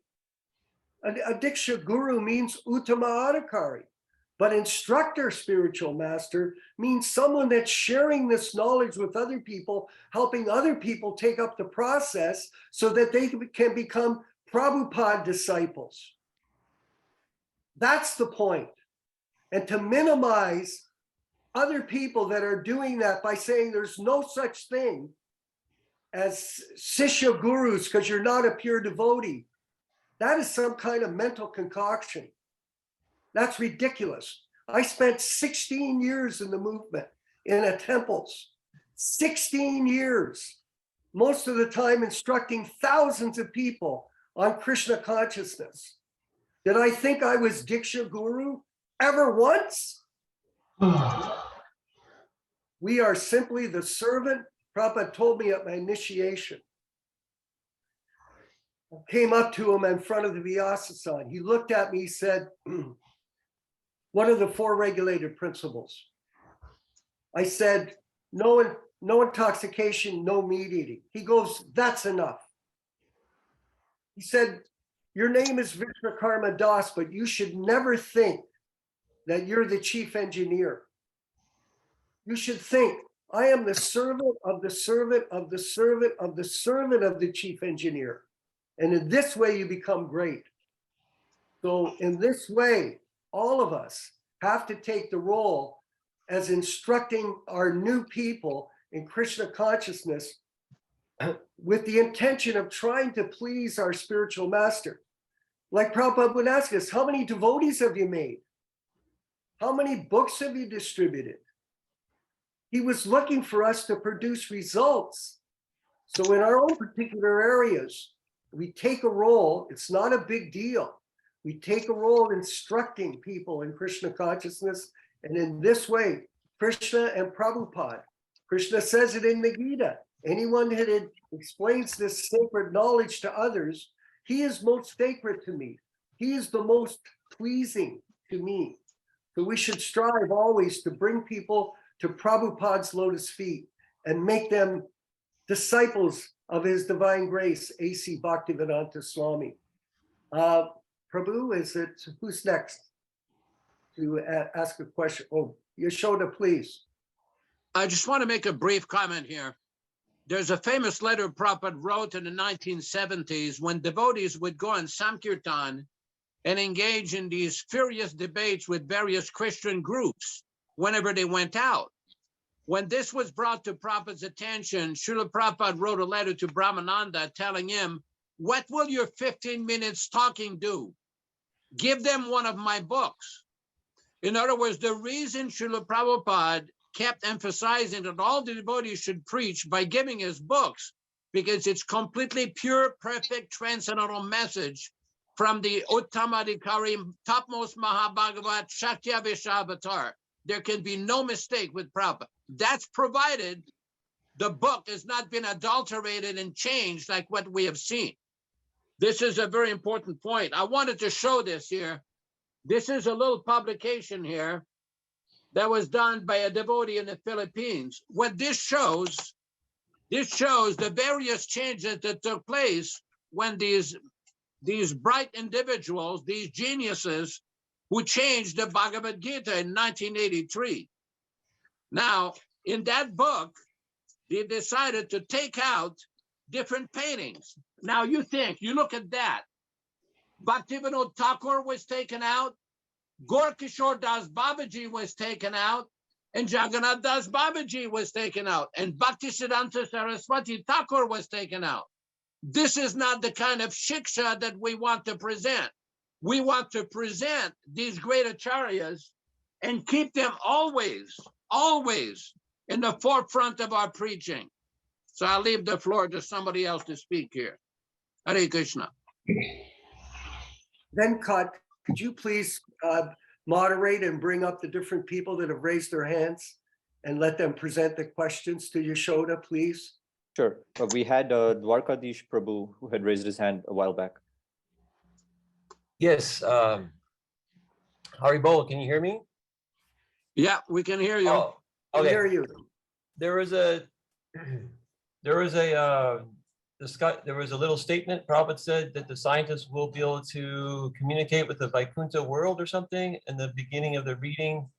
A Diksha Guru means Uttama Adhikari, but instructor, spiritual master, means someone that's sharing this knowledge with other people, helping other people take up the process so that they can become Prabhupada disciples. That's the point. And to minimize other people that are doing that by saying there's no such thing as Sishya Gurus because you're not a pure devotee, that is some kind of mental concoction. That's ridiculous. I spent 16 years in the movement, in the temples, 16 years, most of the time instructing thousands of people on Krishna consciousness. Did I think I was Diksha Guru ever once? We are simply the servant. Prabhupada told me at my initiation. I came up to him in front of the Vyasa-san. He looked at me, he said, what are the 4 regulated principles? I said, no intoxication, no meat eating. He goes, that's enough. He said, your name is Viśvakarmā Das, but you should never think that you're the chief engineer. You should think, I am the servant of the servant of the servant of the servant of the chief engineer. And in this way, you become great. So in this way, all of us have to take the role as instructing our new people in Krishna consciousness with the intention of trying to please our spiritual master. Like Prabhupada would ask us, how many devotees have you made? How many books have you distributed? He was looking for us to produce results. So in our own particular areas, we take a role. It's not a big deal. We take a role instructing people in Krishna consciousness. And in this way, Krishna and Prabhupada, Krishna says it in the Gita, anyone that explains this sacred knowledge to others, he is most sacred to me. He is the most pleasing to me. So we should strive always to bring people to Prabhupada's lotus feet and make them disciples of His Divine Grace A.C. Bhaktivedanta Swami. Prabhu, who's next to ask a question? Oh, Yaśodā, please. I just want to make a brief comment here. There's a famous letter Prabhupada wrote in the 1970s when devotees would go on Sankirtan and engage in these furious debates with various Christian groups whenever they went out. When this was brought to Prabhupada's attention, Srila Prabhupada wrote a letter to Brahmananda telling him, what will your 15 minutes talking do? Give them one of my books. In other words, the reason Srila Prabhupada kept emphasizing that all the devotees should preach by giving his books, because it's completely pure, perfect, transcendental message from the Uttamadhikari, topmost Mahabhagavat, Shakya Vishavatar. There can be no mistake with Prabhupada. That's provided the book has not been adulterated and changed like what we have seen. This is a very important point. I wanted to show this here. This is a little publication here that was done by a devotee in the Philippines. What this shows the various changes that took place when these bright individuals, these geniuses who changed the Bhagavad Gita in 1983. Now, in that book, they decided to take out different paintings. Now you look at that. Bhaktivinoda Thakur was taken out, Gorkishore Das Babaji was taken out, and Jagannath Das Babaji was taken out, and Bhaktisiddhanta Saraswati Thakur was taken out. This is not the kind of shiksha that we want to present. We want to present these great acharyas and keep them always in the forefront of our preaching. So I'll leave the floor to somebody else to speak here. Hare Krishna. Then, could you please moderate and bring up the different people that have raised their hands and let them present the questions to Yaśodā, please? Sure. We had Dwarkadish Prabhu who had raised his hand a while back. Yes. Haribol, can you hear me? Yeah, we can hear you. Oh, I okay. hear you. There was a little statement. Prabhupada said that the scientists will be able to communicate with the Vaikuntha world or something in the beginning of the reading.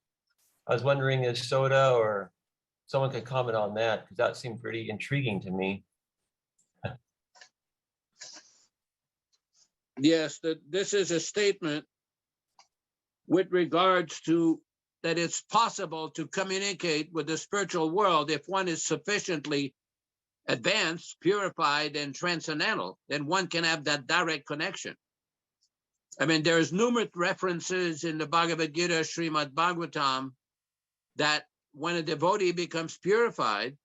I was wondering if Yaśodā or someone could comment on that, because that seemed pretty intriguing to me. Yes, this is a statement with regards to that it's possible to communicate with the spiritual world if one is sufficiently advanced, purified, and transcendental, then one can have that direct connection. I mean, there's numerous references in the Bhagavad Gita, Srimad Bhagavatam, that when a devotee becomes purified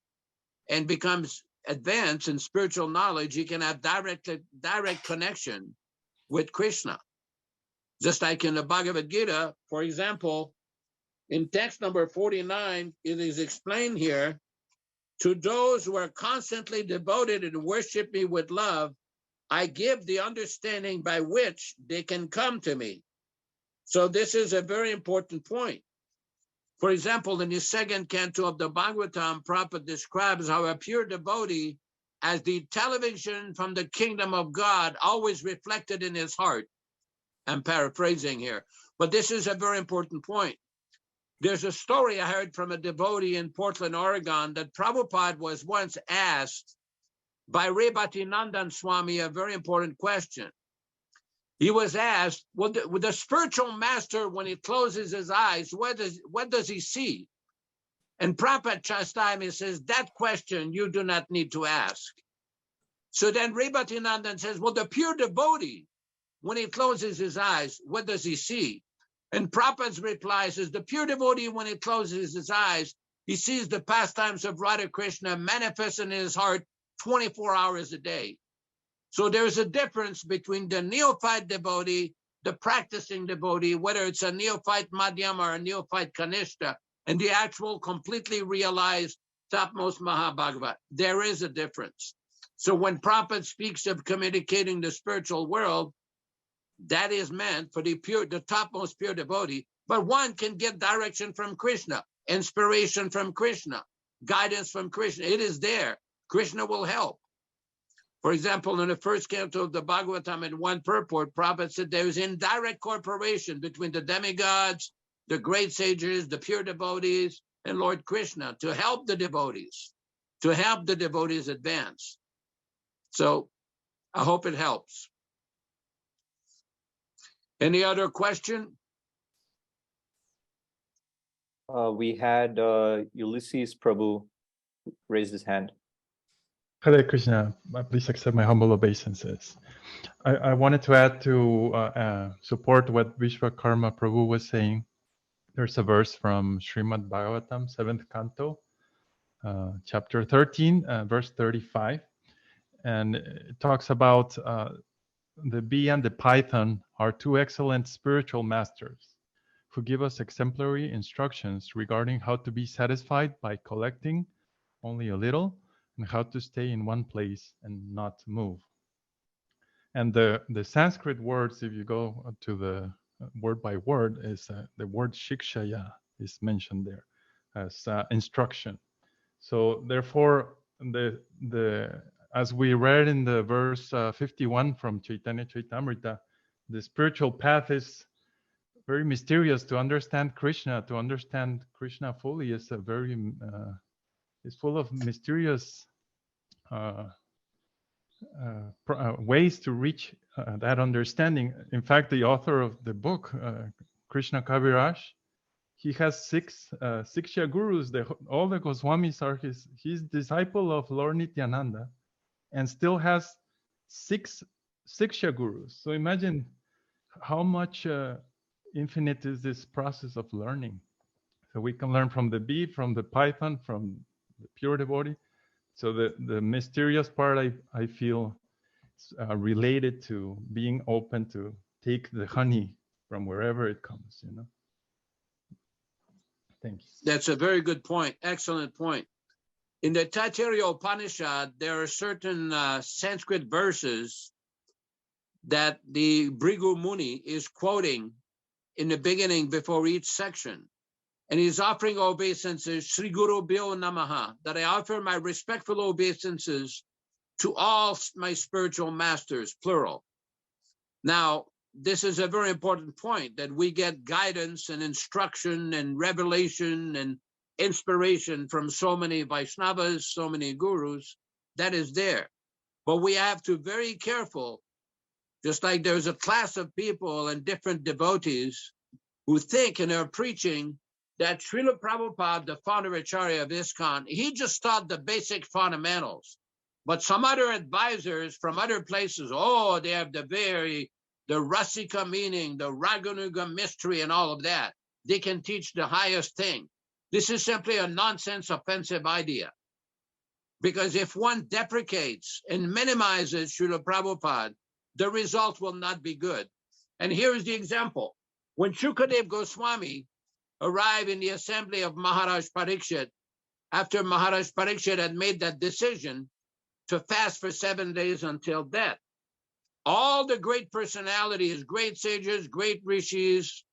and becomes advanced in spiritual knowledge, he can have direct connection with Krishna. Just like in the Bhagavad Gita, for example, in text number 49, it is explained here, to those who are constantly devoted and worship me with love, I give the understanding by which they can come to me. So this is a very important point. For example, in the second canto of the Bhagavatam, Prabhupada describes how a pure devotee as the television from the kingdom of God always reflected in his heart. I'm paraphrasing here, but this is a very important point. There's a story I heard from a devotee in Portland, Oregon, that Prabhupada was once asked by Bhaktivedanta Swami a very important question. He was asked, well, the spiritual master, when he closes his eyes, what does he see? And Prabhupada chastised him, says, that question you do not need to ask. So then Rebhatinandan says, well, the pure devotee, when he closes his eyes, what does he see? And Prabhupada's reply says, the pure devotee, when he closes his eyes, he sees the pastimes of Radha Krishna manifest in his heart 24 hours a day. So there's a difference between the neophyte devotee, the practicing devotee, whether it's a neophyte Madhyam or a neophyte Kanishta, and the actual completely realized topmost Mahabhagavad. There is a difference. So when Prabhupada speaks of communicating the spiritual world, that is meant for the topmost pure devotee, but one can get direction from Krishna, inspiration from Krishna, guidance from Krishna. It is there. Krishna will help. For example, in the first canto of the Bhagavatam in one purport, Prabhupada said there is indirect cooperation between the demigods, the great sages, the pure devotees, and Lord Krishna to help the devotees advance. So I hope it helps. Any other question? We had Ulysses Prabhu raise his hand. Hare Krishna, please accept my humble obeisances. I wanted to add to support what Viśvakarmā Prabhu was saying. There's a verse from Srimad Bhagavatam, 7th canto, chapter 13, verse 35. And it talks about the bee and the python are two excellent spiritual masters who give us exemplary instructions regarding how to be satisfied by collecting only a little, and how to stay in one place and not move. And the Sanskrit words, if you go to the word by word, is the word shikshaya is mentioned there as instruction. So therefore, as we read in the verse 51 from Caitanya-caritāmṛta, the spiritual path is very mysterious. To understand Krishna fully is a very is full of mysterious ways to reach that understanding. In fact, the author of the book, Krishna Kaviraj, he has six Siksha gurus. All the Goswamis are his disciple of Lord Nityananda, and still has six Siksha gurus. So imagine how much infinite is this process of learning. So we can learn from the bee, from the python, from the pure devotee. So the mysterious part, I feel, is related to being open to take the honey from wherever it comes, you know. Thank you. That's a very good point. Excellent point. In the Taittiriya Upanishad, there are certain Sanskrit verses that the Bhrigu Muni is quoting in the beginning before each section. And he's offering obeisances, Sri Guru Bhyo Namaha, that I offer my respectful obeisances to all my spiritual masters, plural. Now, this is a very important point, that we get guidance and instruction and revelation and inspiration from so many Vaishnavas, so many gurus. That is there. But we have to be very careful, just like there's a class of people and different devotees who think in their preaching that Srila Prabhupada, the Founder-Ācārya of ISKCON, he just taught the basic fundamentals. But some other advisors from other places, they have the Rasika meaning, the Raganuga mystery and all of that. They can teach the highest thing. This is simply a nonsense, offensive idea. Because if one deprecates and minimizes Srila Prabhupada, the result will not be good. And here is the example. When Shukadeva Goswami arrived in the assembly of Maharaj Parikshit, after Maharaj Parikshit had made that decision to fast for 7 days until death, all the great personalities, great sages, great rishis,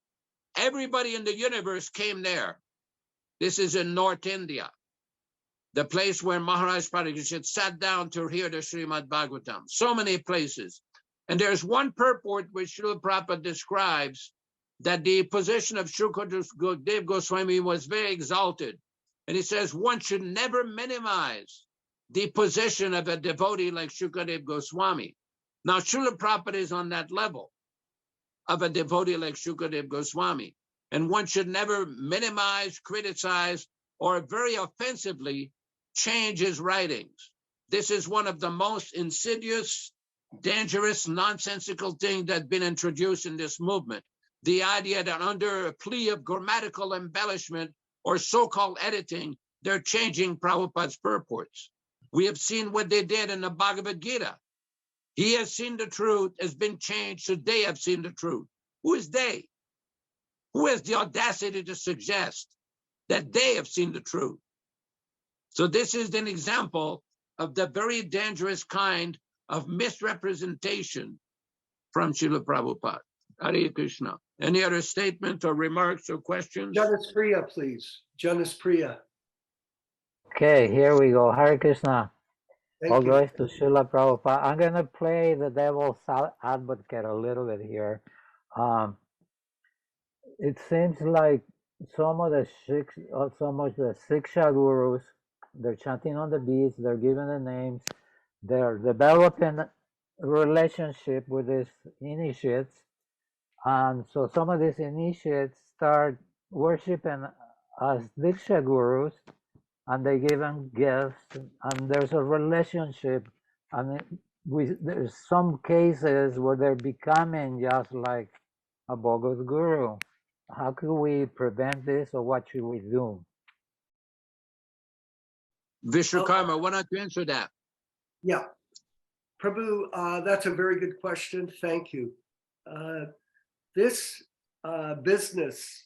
everybody in the universe came there. This is in North India, the place where Maharaj Parikshit sat down to hear the Srimad Bhagavatam. So many places. And there's one purport which Srila Prabhupada describes that the position of Shukadeva Goswami was very exalted. And he says one should never minimize the position of a devotee like Shukadeva Goswami. Now, Srila Prabhupada is on that level. of a devotee like Shukadeva Goswami. And one should never minimize, criticize, or very offensively change his writings. This is one of the most insidious, dangerous, nonsensical things that's been introduced in this movement. The idea that under a plea of grammatical embellishment or so-called editing, they're changing Prabhupada's purports. We have seen what they did in the Bhagavad Gita. He has seen the truth, has been changed, so they have seen the truth. Who is they? Who has the audacity to suggest that they have seen the truth? So this is an example of the very dangerous kind of misrepresentation from Srila Prabhupada. Hare Krishna. Any other statement or remarks or questions? Janis Priya, please. Janis Priya. Okay, here we go. Hare Krishna. Thank All you. glories to Srila Prabhupada. I'm going to play the devil's advocate a little bit here. It seems like some of the Siksha gurus, they're chanting on the beats, they're giving the names, they're developing relationship with these initiates. And so some of these initiates start worshiping as Diksha gurus, and they give them gifts, and there's a relationship. And there's some cases where they're becoming just like a bogus guru. How could we prevent this, or what should we do? Viśvakarmā, why not you answer that? Yeah. Prabhu, that's a very good question. Thank you. This business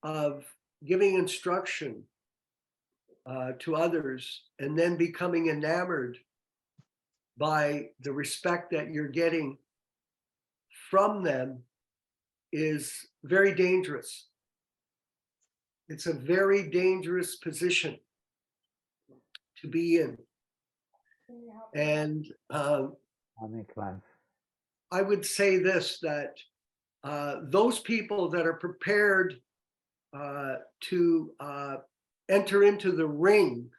of giving instruction to others and then becoming enamored by the respect that you're getting from them is very dangerous. It's a very dangerous position to be in. And I would say this, that those people that are prepared to enter into the ring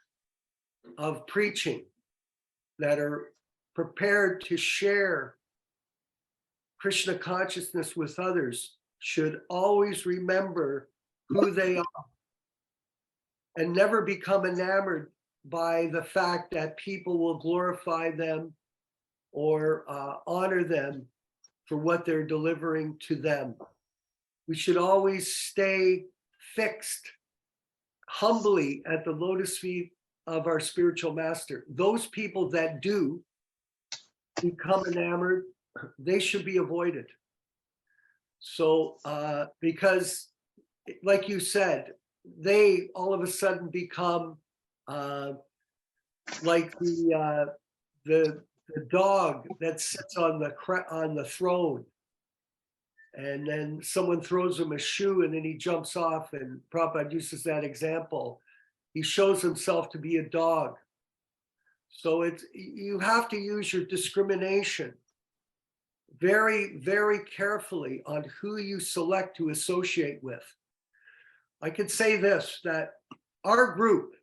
of preaching, that are prepared to share Krishna consciousness with others, should always remember who they are and never become enamored by the fact that people will glorify them or honor them for what they're delivering to them. We should always stay fixed humbly at the lotus feet of our spiritual master. Those people that do become enamored, they should be avoided. So, because like you said, they all of a sudden become like the dog that sits on the throne, and then someone throws him a shoe and then he jumps off, and Prabhupada uses that example. He shows himself to be a dog. So you have to use your discrimination very, very carefully on who you select to associate with. I could say this, that our group,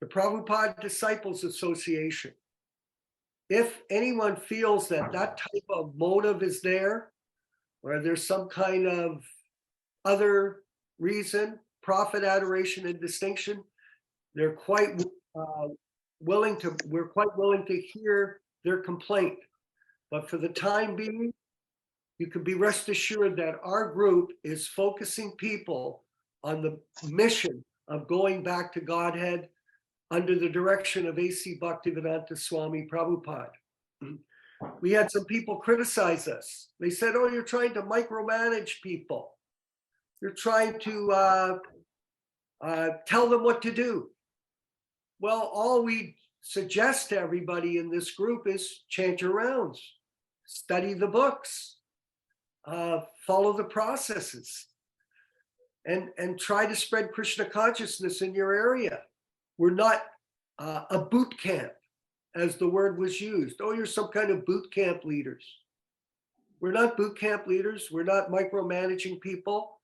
the Prabhupada Disciples Association, if anyone feels that that type of motive is there, or there's some kind of other reason, profit, adoration, and distinction, they're quite willing to hear their complaint. But for the time being, you can be rest assured that our group is focusing people on the mission of going back to Godhead under the direction of A.C. Bhaktivedanta Swami Prabhupāda. We had some people criticize us. They said, oh, you're trying to micromanage people. You're trying to tell them what to do. Well, all we suggest to everybody in this group is chant your rounds, study the books, follow the processes, and try to spread Krishna consciousness in your area. We're not a boot camp, as the word was used. Oh, you're some kind of boot camp leaders. We're not boot camp leaders. We're not micromanaging people.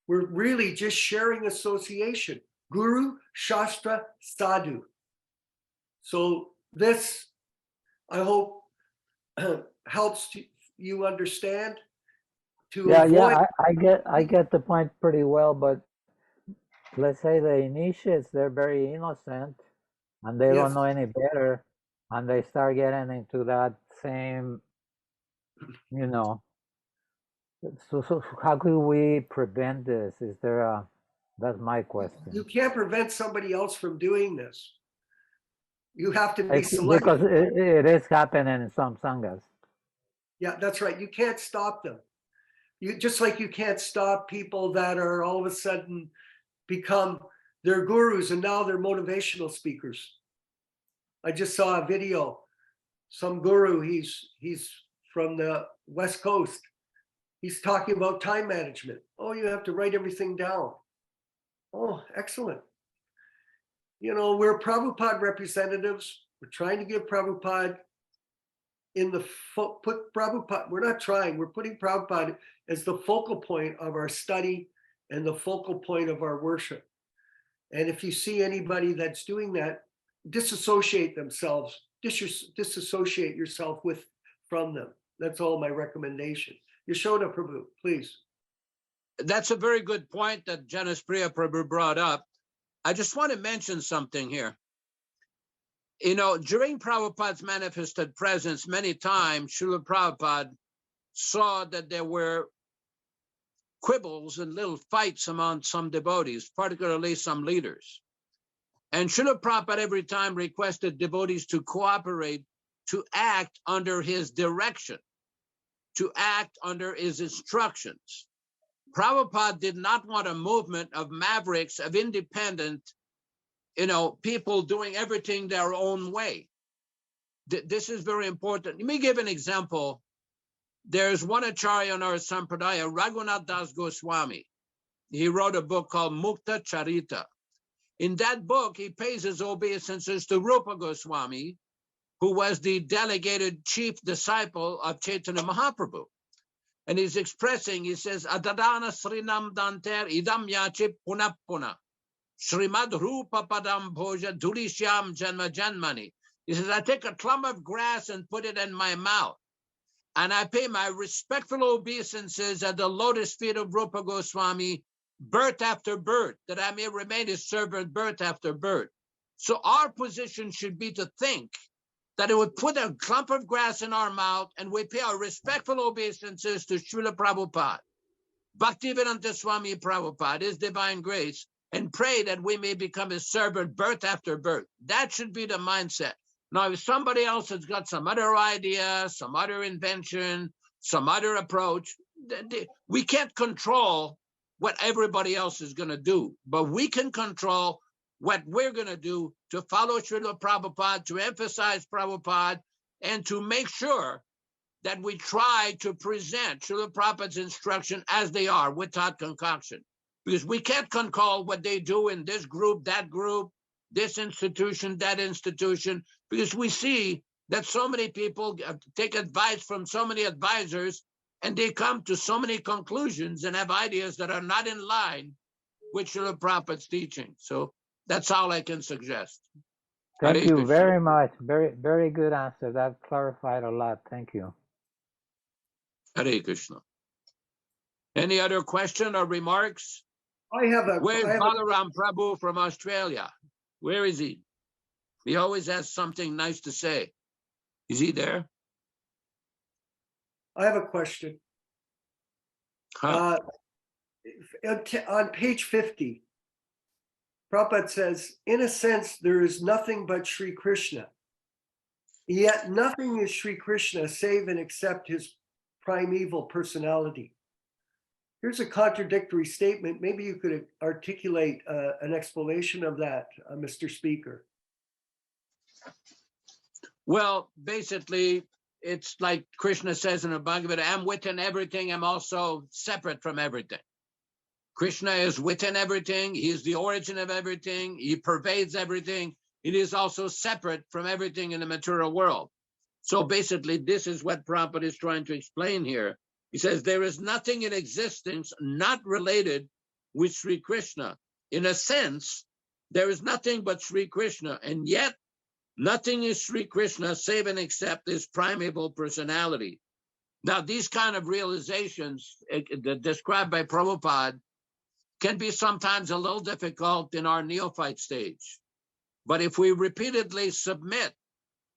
We're really just sharing association. Guru, Shastra, Sadhu. So this, I hope, helps you understand? To Yeah, avoid, I get the point pretty well, but let's say the initiates, they're very innocent and they Yes. don't know any better, and they start getting into that same, you know. So how could we prevent this? Is there a, that's my question. you can't prevent somebody else from doing this. You have to be Because selective. it is happening in some sanghas. Yeah, that's right. You can't stop them. You just like you can't stop people that are all of a sudden become their gurus and now they're motivational speakers. I just saw a video. Some guru, he's from the West Coast. He's talking about time management. Oh, you have to write everything down. Oh, excellent. You know, we're Prabhupada representatives. We're trying to give Prabhupada in the put Prabhupada. We're not trying. We're putting Prabhupada as the focal point of our study and the focal point of our worship. And if you see anybody that's doing that, disassociate themselves. Disassociate yourself from them. That's all my recommendation. Yaśodā Prabhu, please. That's a very good point that Janice Priya Prabhu brought up. I just want to mention something here. You know, during Prabhupada's manifested presence, many times Srila Prabhupada saw that there were quibbles and little fights among some devotees, particularly some leaders. And Srila Prabhupada every time requested devotees to cooperate, to act under his direction, to act under his instructions. Prabhupada did not want a movement of mavericks, of independent, you know, people doing everything their own way. This is very important. Let me give an example. There's one Acharya in our Sampradaya, Raghunath Das Goswami. He wrote a book called Mukta-Charita. In that book, he pays his obeisances to Rupa Goswami, who was the delegated chief disciple of Chaitanya Mahaprabhu. And he's expressing, he says, Adadana Srinam Danter Idam Yachip Punapuna. Srimad Rupa Padam Bhoja Dhurishyam Janma Janmani. He says, I take a clump of grass and put it in my mouth. And I pay my respectful obeisances at the lotus feet of Rupa Goswami, birth after birth, that I may remain his servant birth after birth. So our position should be to think that it would put a clump of grass in our mouth and we pay our respectful obeisances to Srila Prabhupada, Bhaktivedanta Swami Prabhupada, His Divine Grace, and pray that we may become his servant birth after birth. That should be the mindset. Now, if somebody else has got some other idea, some other invention, some other approach, we can't control what everybody else is going to do, but we can control what we're going to do to follow Srila Prabhupada, to emphasize Prabhupada, and to make sure that we try to present Srila Prabhupada's instruction as they are, without concoction. Because we can't control what they do in this group, this institution, that institution, because we see that so many people take advice from so many advisors and they come to so many conclusions and have ideas that are not in line with Srila Prabhupada's teaching. So that's all I can suggest. Thank Hare you Krishna. very much. Very, very good answer. That clarified a lot. Thank you. Hare Krishna. Any other question or remarks? Where's Balaram Prabhu from Australia? Where is he? He always has something nice to say. Is he there? I have a question. Huh. On page 50, Prabhupada says, in a sense, there is nothing but Sri Krishna. Yet nothing is Sri Krishna save and except his primeval personality. Here's a contradictory statement. Maybe you could articulate an explanation of that, Mr. Speaker. Well, basically, it's like Krishna says in the Bhagavad Gita, I'm within everything, I'm also separate from everything. Krishna is within everything, he is the origin of everything, he pervades everything. It is also separate from everything in the material world. So basically, this is what Prabhupada is trying to explain here. He says, there is nothing in existence not related with Sri Krishna. In a sense, there is nothing but Sri Krishna, and yet nothing is Sri Krishna save and except his primeval personality. Now, these kind of realizations described by Prabhupada can be sometimes a little difficult in our neophyte stage. But if we repeatedly submit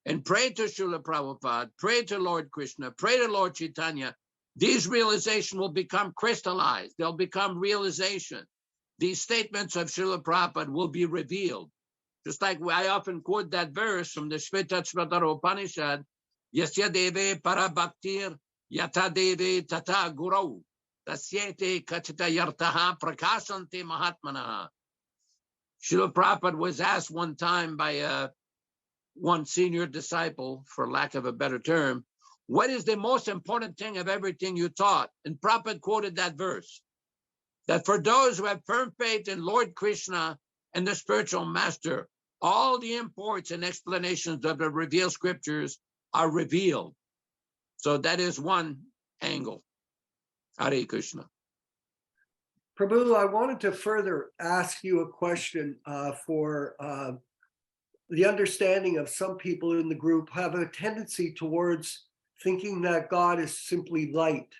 and pray to Srila Prabhupada, pray to Lord Krishna, pray to Lord Chaitanya, these realizations will become crystallized. They'll become realization. These statements of Srila Prabhupada will be revealed. Just like I often quote that verse from the Shveta Upanishad, Yasya Deve Parabhaktir Yata Deve Tata Gurau Tasyete Kachita Yartaha Prakasante Mahatmanaha. Srila Prabhupada was asked one time by one senior disciple, for lack of a better term, what is the most important thing of everything you taught? And Prabhupada quoted that verse, that for those who have firm faith in Lord Krishna and the spiritual master, all the imports and explanations of the revealed scriptures are revealed. So that is one angle. Hare Krishna. Prabhu, I wanted to further ask you a question for the understanding of some people in the group have a tendency towards thinking that God is simply light.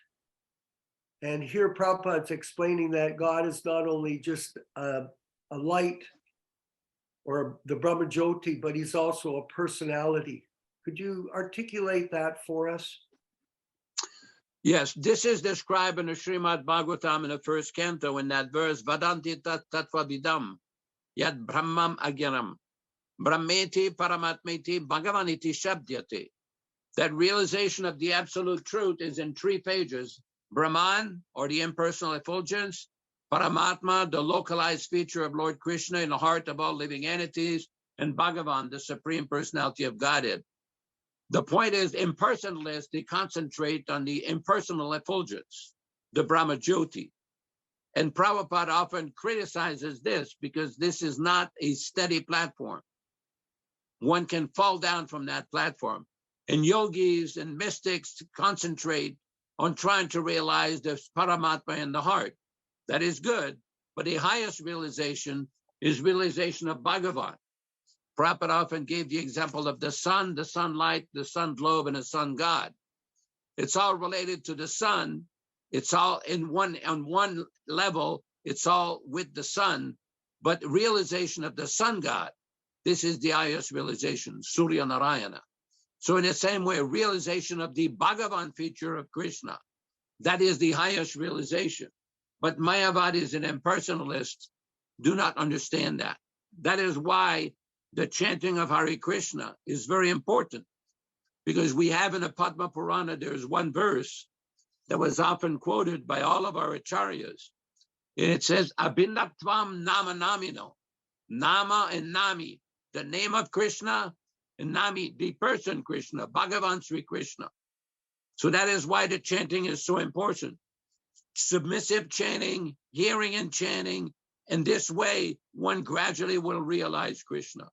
And here Prabhupada's explaining that God is not only just a light or the Brahma Jyoti, but he's also a personality. Could you articulate that for us? Yes, this is described in the Srimad Bhagavatam in the first canto in that verse, Vadanti tat tattva vidam, yad brahmam agyanam, brahmeti paramatmeti bhagavaniti shabdyate. That realization of the absolute truth is in 3 pages. Brahman, or the impersonal effulgence, Paramatma, the localized feature of Lord Krishna in the heart of all living entities, and Bhagavan, the supreme personality of Godhead. The point is, impersonalists, they concentrate on the impersonal effulgence, the Brahma Jyoti. And Prabhupada often criticizes this because this is not a steady platform. One can fall down from that platform. And yogis and mystics concentrate on trying to realize the Paramatma in the heart. That is good, but the highest realization is realization of Bhagavan. Prabhupada often gave the example of the sun, the sunlight, the sun globe, and the sun god. It's all related to the sun. It's all on one level, it's all with the sun, but realization of the sun god, this is the highest realization, Surya Narayana. So in the same way, realization of the Bhagavan feature of Krishna, that is the highest realization. But Mayavadis and impersonalists do not understand that. That is why the chanting of Hare Krishna is very important, because we have in the Padma Purana, there's one verse that was often quoted by all of our acharyas. And it says, Abhinatvam Nama Namino, Nama and Nami, the name of Krishna, and Nami, the person Krishna, Bhagavan Sri Krishna. So that is why the chanting is so important. Submissive chanting, hearing and chanting, and this way one gradually will realize Krishna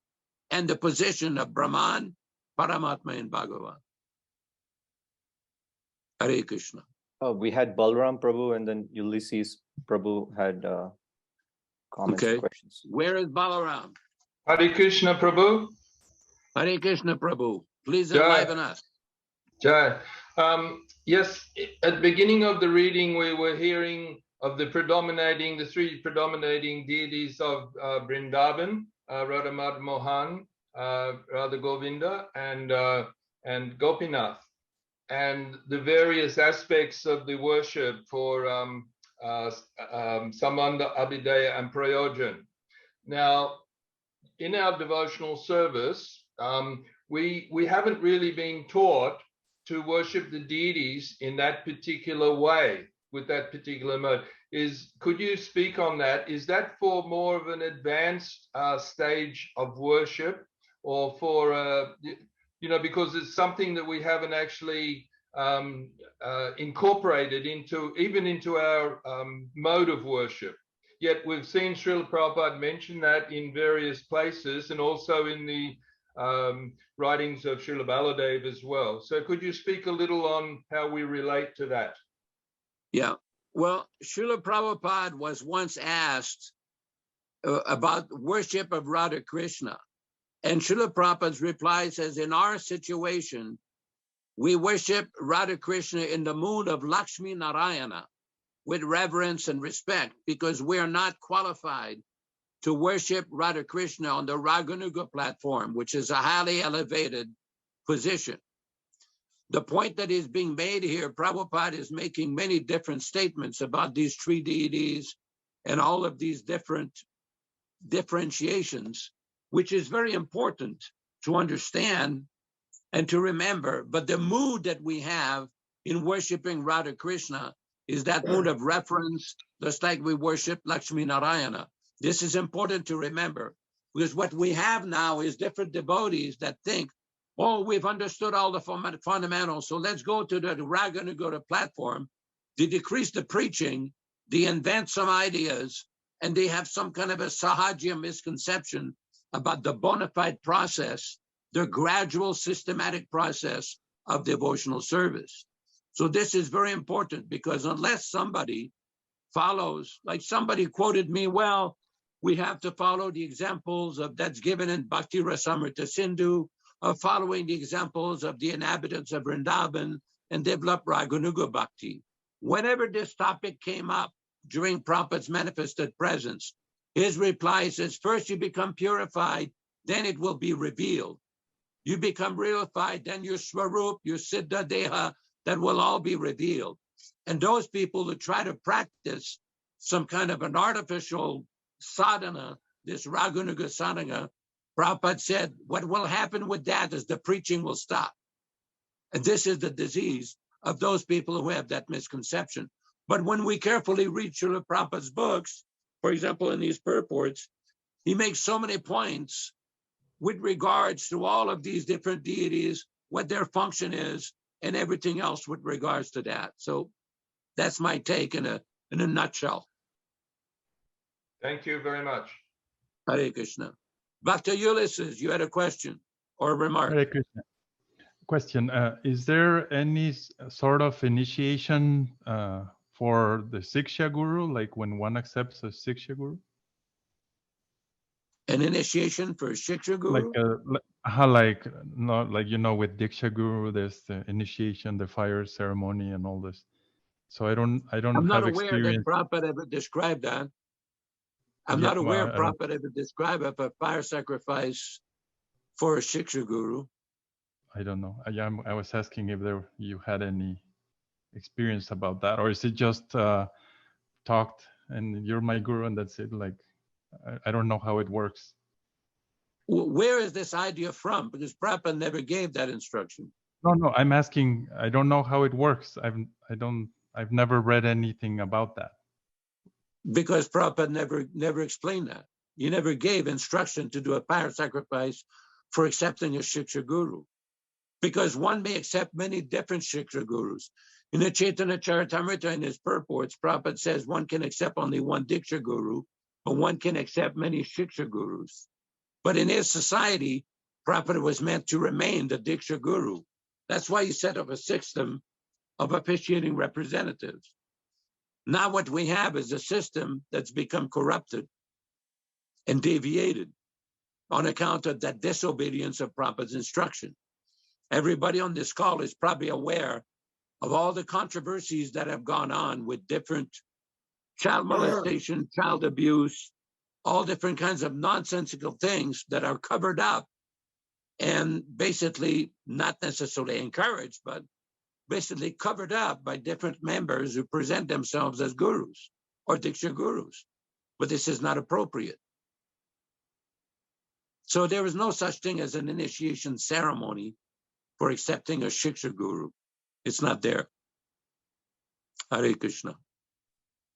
and the position of Brahman, Paramatma, and Bhagavan. Hare Krishna. We had Balram Prabhu and then Ulysses Prabhu had comments and questions. Where is Balaram? Hare Krishna Prabhu. Hare Krishna Prabhu. Please enliven us. Jai. Yes, at the beginning of the reading, we were hearing of the 3 predominating deities of Vrindavan, Radha Madhava Mohan, Radha Govinda, and Gopinath, and the various aspects of the worship for Sambandha, Abhidheya, and Prayojan. Now, in our devotional service, we haven't really been taught to worship the deities in that particular way, with that particular mode. Could you speak on that? Is that for more of an advanced stage of worship, or for, because it's something that we haven't actually incorporated into our mode of worship. Yet we've seen Srila Prabhupada mention that in various places, and also in the writings of Srila Baladev as well. So could you speak a little on how we relate to that? Yeah, well, Srila Prabhupada was once asked about worship of Radha Krishna. And Srila Prabhupada's reply says, in our situation, We worship Radha Krishna in the mood of Lakshmi Narayana with reverence and respect, because we are not qualified to worship Radha Krishna on the Raganuga platform, which is a highly elevated position. The point that is being made here, Prabhupada is making many different statements about these three deities and all of these different differentiations, which is very important to understand and to remember. But the mood that we have in worshiping Radha Krishna is that mood of reference, just like we worship Lakshmi Narayana. This is important to remember, because what we have now is different devotees that think, oh, we've understood all the fundamentals, so let's go to the Raganuga platform. They decrease the preaching, they invent some ideas, and they have some kind of a sahaja misconception about the bona fide process, the gradual systematic process of devotional service. So this is very important, because unless somebody follows, like somebody quoted me, well, we have to follow the examples of that's given in Bhakti Rasamrita Sindhu, of following the examples of the inhabitants of Vrindavan and develop Raganuga Bhakti. Whenever this topic came up during Prabhupada's manifested presence, his reply says, first you become purified, then it will be revealed. You become purified, then your Swarup, your Siddha Deha, that will all be revealed. And those people who try to practice some kind of an artificial sadhana, this Raganuga sadhana, Prabhupada said, what will happen with that is the preaching will stop. And this is the disease of those people who have that misconception. But when we carefully read Srila Prabhupada's books, for example, in these purports, he makes so many points with regards to all of these different deities, what their function is, and everything else with regards to that. So that's my take in a nutshell. Thank you very much. Hare Krishna. Bhakta Ulysses, you had a question or a remark? Hare Krishna. Question, is there any sort of initiation for the Siksha Guru, like when one accepts a Siksha Guru? An initiation for Shiksha Guru? Like not like, you know, with Diksha Guru, there's the initiation, the fire ceremony and all this. So I'm not have aware experience. that Prabhupada ever described that. I'm not aware Prabhupada ever described a fire sacrifice for a Shiksha Guru. I don't know. I was asking if you had any experience about that, or is it just talked and you're my guru and that's it? Like, I don't know how it works. Where is this idea from? Because Prabhupada never gave that instruction. No, I'm asking. I don't know how it works. I've never read anything about that. Because Prabhupada never explained that. He never gave instruction to do a fire sacrifice for accepting a Shiksha Guru. Because one may accept many different Shiksha Gurus. In the Caitanya-caritāmṛta, in his purports, Prabhupada says one can accept only one Diksha Guru, but one can accept many Shiksha Gurus. But in his society, Prabhupada was meant to remain the Diksha Guru. That's why he set up a system of officiating representatives. Now what we have is a system that's become corrupted and deviated on account of that disobedience of Prabhupada's instruction. Everybody on this call is probably aware of all the controversies that have gone on with different child molestation, child abuse, all different kinds of nonsensical things that are covered up and basically not necessarily encouraged, but basically covered up by different members who present themselves as gurus or Diksha Gurus. But this is not appropriate. So there is no such thing as an initiation ceremony for accepting a Shiksha Guru. It's not there. Hare Krishna.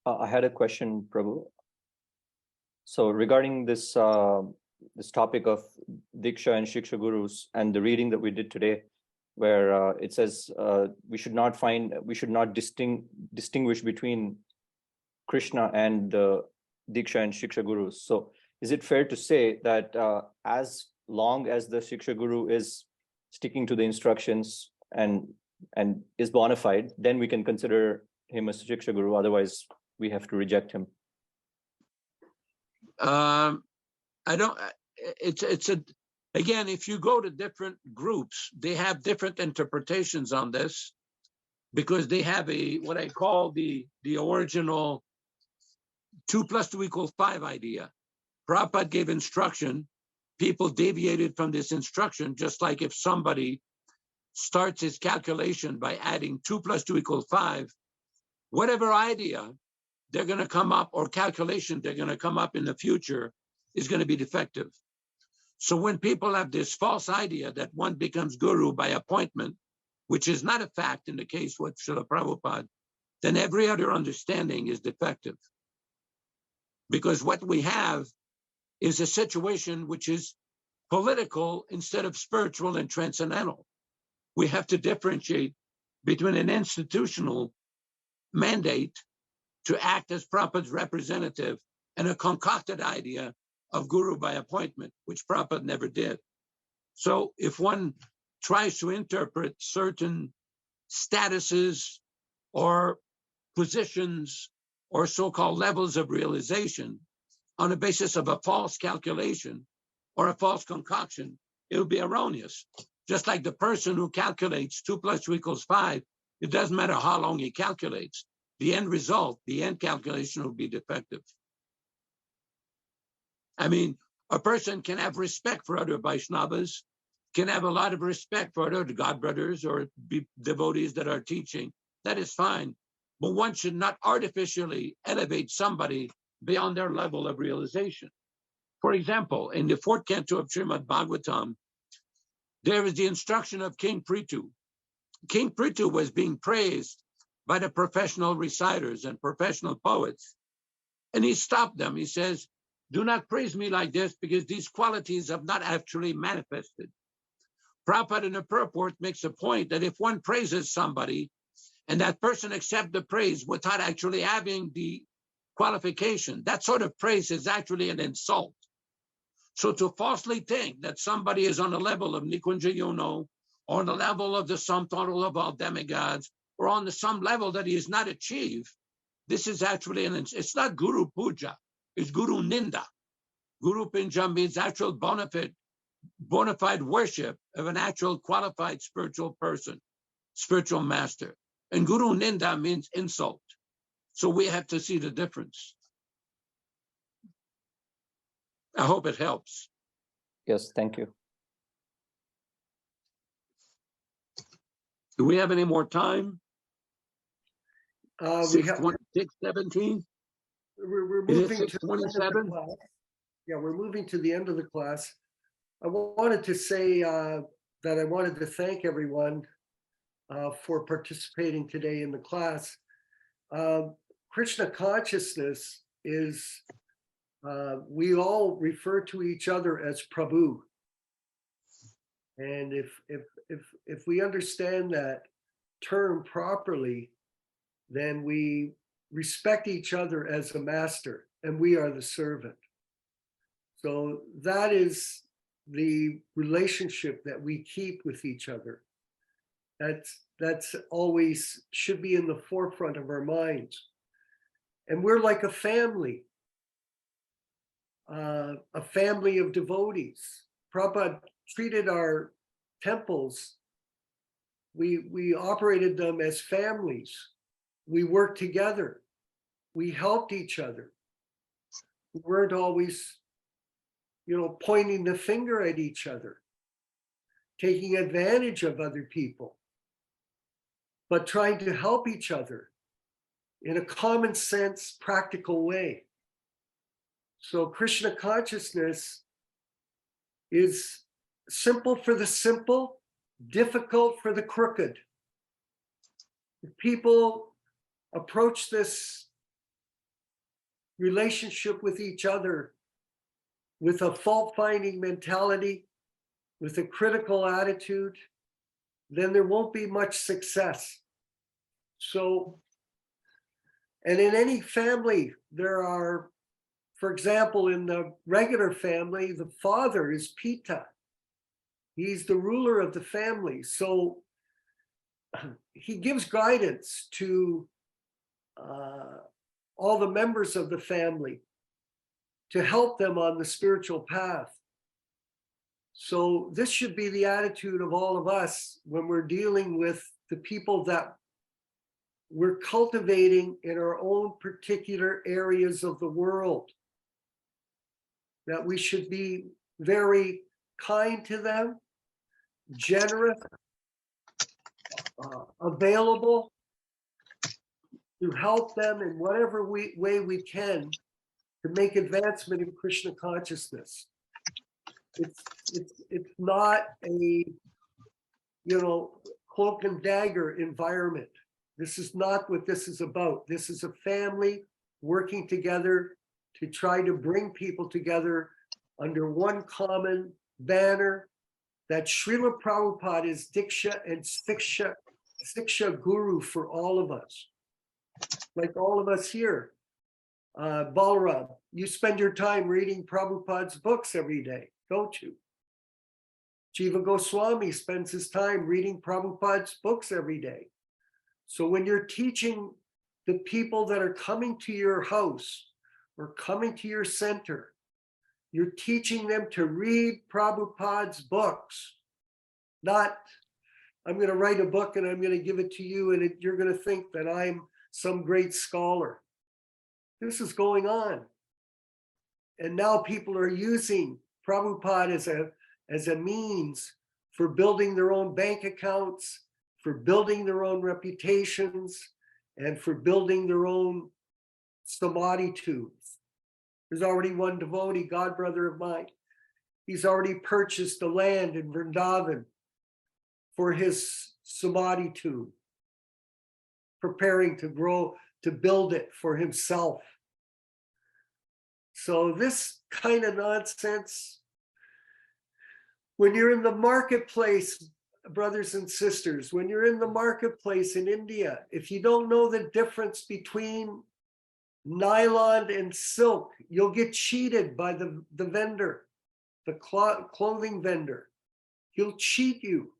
I had a question, Prabhu. So regarding this this topic of Diksha and Shiksha Gurus and the reading that we did today, where it says we should not distinguish between Krishna and Diksha and Shiksha Gurus. So is it fair to say that as long as the Shiksha Guru is sticking to the instructions and is bona fide, then we can consider him as Shiksha Guru, otherwise we have to reject him? I don't, it's Again, if you go to different groups, they have different interpretations on this because they have what I call the original 2 + 2 = 5 idea. Prabhupada gave instruction. People deviated from this instruction, just like if somebody starts his calculation by adding 2 + 2 = 5, whatever idea they're going to come up or calculation they're going to come up in the future is going to be defective. So when people have this false idea that one becomes guru by appointment, which is not a fact in the case with Srila Prabhupada, then every other understanding is defective. Because what we have is a situation which is political instead of spiritual and transcendental. We have to differentiate between an institutional mandate to act as Prabhupada's representative and a concocted idea of guru by appointment, which Prabhupada never did. So if one tries to interpret certain statuses or positions or so-called levels of realization on the basis of a false calculation or a false concoction, it'll be erroneous. Just like the person who calculates 2 + 2 = 5, it doesn't matter how long he calculates. The end result, the end calculation will be defective. I mean, a person can have respect for other Vaishnavas, can have a lot of respect for other godbrothers or devotees that are teaching. That is fine. But one should not artificially elevate somebody beyond their level of realization. For example, in the 4th canto of Srimad Bhagavatam, there is the instruction of King Prithu. King Prithu was being praised by the professional reciters and professional poets. And he stopped them. He says, do not praise me like this because these qualities have not actually manifested. Prabhupada in the purport makes a point that if one praises somebody and that person accepts the praise without actually having the qualification, that sort of praise is actually an insult. So to falsely think that somebody is on the level of Nikunja Yono or on the level of the sum total of all demigods or on some level that he has not achieved, this is actually it's not Guru Puja, it's Guru Ninda. Guru Puja means actual bona fide worship of an actual qualified spiritual person, spiritual master. And Guru Ninda means insult. So we have to see the difference. I hope it helps. Yes, thank you. Do we have any more time? We have 6:17? we're Is it moving to the end of the 6:27? class. Yeah, we're moving to the end of the class. I wanted to say that I wanted to thank everyone for participating today in the class. Krishna Consciousness is, we all refer to each other as Prabhu. And if we understand that term properly, then we respect each other as a master and we are the servant. So that is the relationship that we keep with each other. That's always should be in the forefront of our minds. And we're like a family of devotees. Prabhupada treated our temples, we operated them as families. We worked together. We helped each other. We weren't always, pointing the finger at each other, taking advantage of other people, but trying to help each other in a common sense, practical way. So Krishna consciousness is simple for the simple, difficult for the crooked. If people approach this relationship with each other with a fault-finding mentality, with a critical attitude, then there won't be much success. So, and in any family, there are, for example, in the regular family, the father is Pita. He's the ruler of the family. So he gives guidance to all the members of the family to help them on the spiritual path. So this should be the attitude of all of us when we're dealing with the people that we're cultivating in our own particular areas of the world. That we should be very kind to them, generous, available to help them in whatever way we can to make advancement in Krishna consciousness. It's not a, cloak and dagger environment. This is not what this is about. This is a family working together to try to bring people together under one common banner, that Srila Prabhupada is Diksha and Siksha Guru for all of us. Like all of us here. Balram, you spend your time reading Prabhupada's books every day, don't you? Jiva Goswami spends his time reading Prabhupada's books every day. So when you're teaching the people that are coming to your house or coming to your center, you're teaching them to read Prabhupada's books. Not, I'm going to write a book and I'm going to give it to you and you're going to think that I'm some great scholar. This is going on. And now people are using Prabhupada as a means for building their own bank accounts, for building their own reputations, and for building their own samadhi tombs. There's already one devotee, god brother of mine. He's already purchased the land in Vrindavan for his samadhi tomb, preparing to build it for himself. So this kind of nonsense, when you're in the marketplace, brothers and sisters, when you're in the marketplace in India, if you don't know the difference between nylon and silk, you'll get cheated by the vendor, the clothing vendor. He'll cheat you.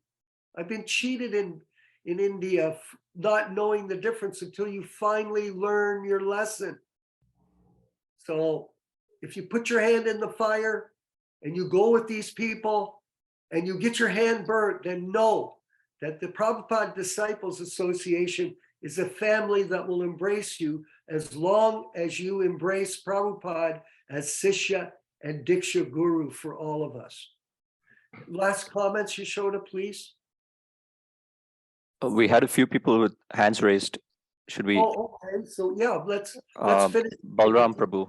I've been cheated in India, not knowing the difference until you finally learn your lesson. So if you put your hand in the fire and you go with these people and you get your hand burnt, then know that the Prabhupada Disciples Association is a family that will embrace you as long as you embrace Prabhupada as Sishya and Diksha Guru for all of us. Last comments, Yaśodā, please. We had a few people with hands raised. Should we? Oh, okay. So yeah, let's finish. Balram Prabhu.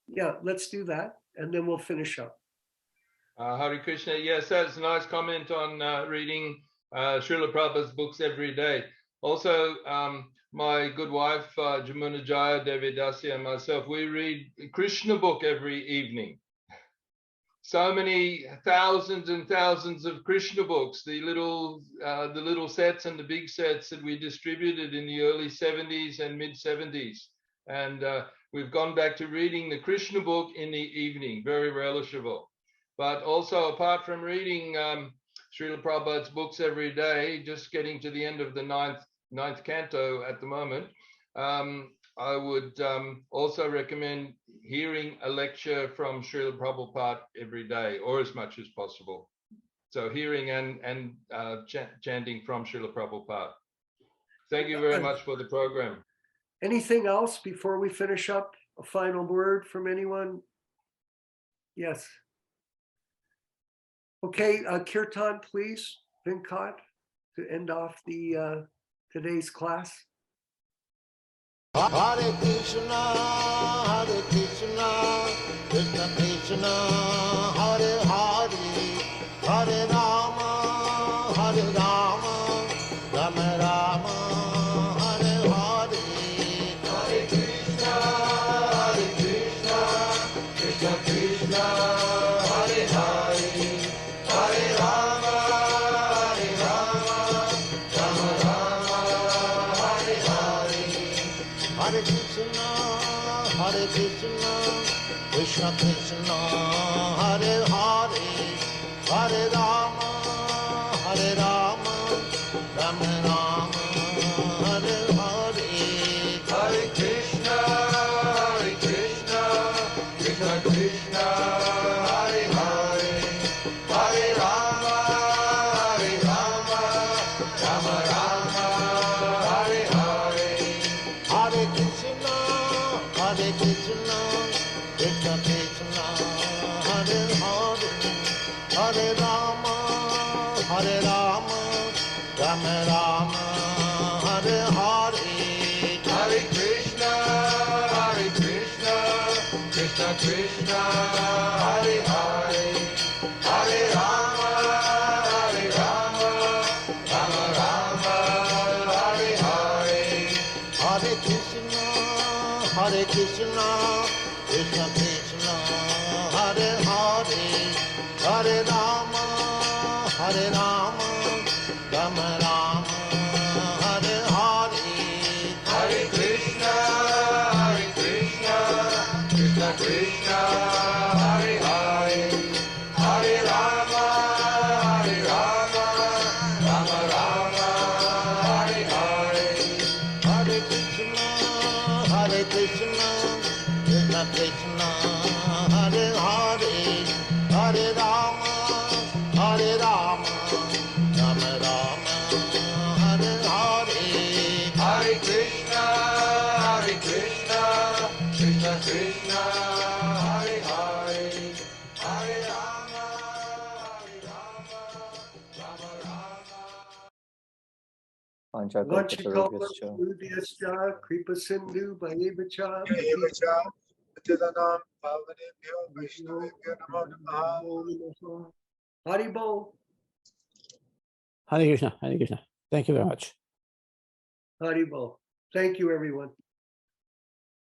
Yeah, let's do that, and then we'll finish up. Hare Krishna. Yes, that's a nice comment on reading Srila Prabhupada's books every day. Also, my good wife, Jamuna Jaya Devi Dasi, and myself, we read Krishna book every evening. So many thousands and thousands of Krishna books, the little sets and the big sets that we distributed in the early 70s and mid 70s. And we've gone back to reading the Krishna book in the evening, very relishable. But also, apart from reading Srila Prabhupada's books every day, just getting to the end of the ninth canto at the moment, I would also recommend hearing a lecture from Srila Prabhupada every day, or as much as possible. So hearing and chanting from Srila Prabhupada. Thank you very much for the program. Anything else before we finish up? A final word from anyone? Yes. Okay, Kirtan, please, Venkat, to end off the today's class. Hare Krishna, Krishna Krishna, Hare Hare, Hare Rama, Hare Rama, Rama Rama, Hare Hare. Hare Krishna, Krishna Krishna, Hare Hare, Hare Rama, Rama Rama, Hare Hare. Hare Krishna, Krishna Krishna, Hare Hare, Hare Rama, Rama Rama, Hare Hare. Hare Krishna, Krishna Krishna, Hare Hare, Hare Rama, Hare Rama, Rama Rama, Hare Hare. Hare Krishna, Krishna Krishna, Hare Hare, Hare Rama, Rama Rama, Hare Hare. Hare Krishna, Krishna Krishna, Hare Hare, Hare Rama, Rama Rama, Hare Hare. Hare Krishna, Krishna Krishna, Hare Hare, Hare Rama, Rama Rama, Hare Hare. Hare Krishna, Krishna Krishna, Hare Hare, Hare Rama, Rama Rama, Hare Hare. Hare Krishna, Krishna Krishna, Hare Hare, Hare Rama, Rama Rama. Panchakalpatarubhyascha, Vanchakalpatarubhyascha, Kripa Sindhu Bhaivacha, Patitanam Pavanebhyo Vaishnavebhyo Namo Namaha. Haribo. Hare Krishna, Hare Krishna. Thank you very much. Haribo. Thank you, everyone.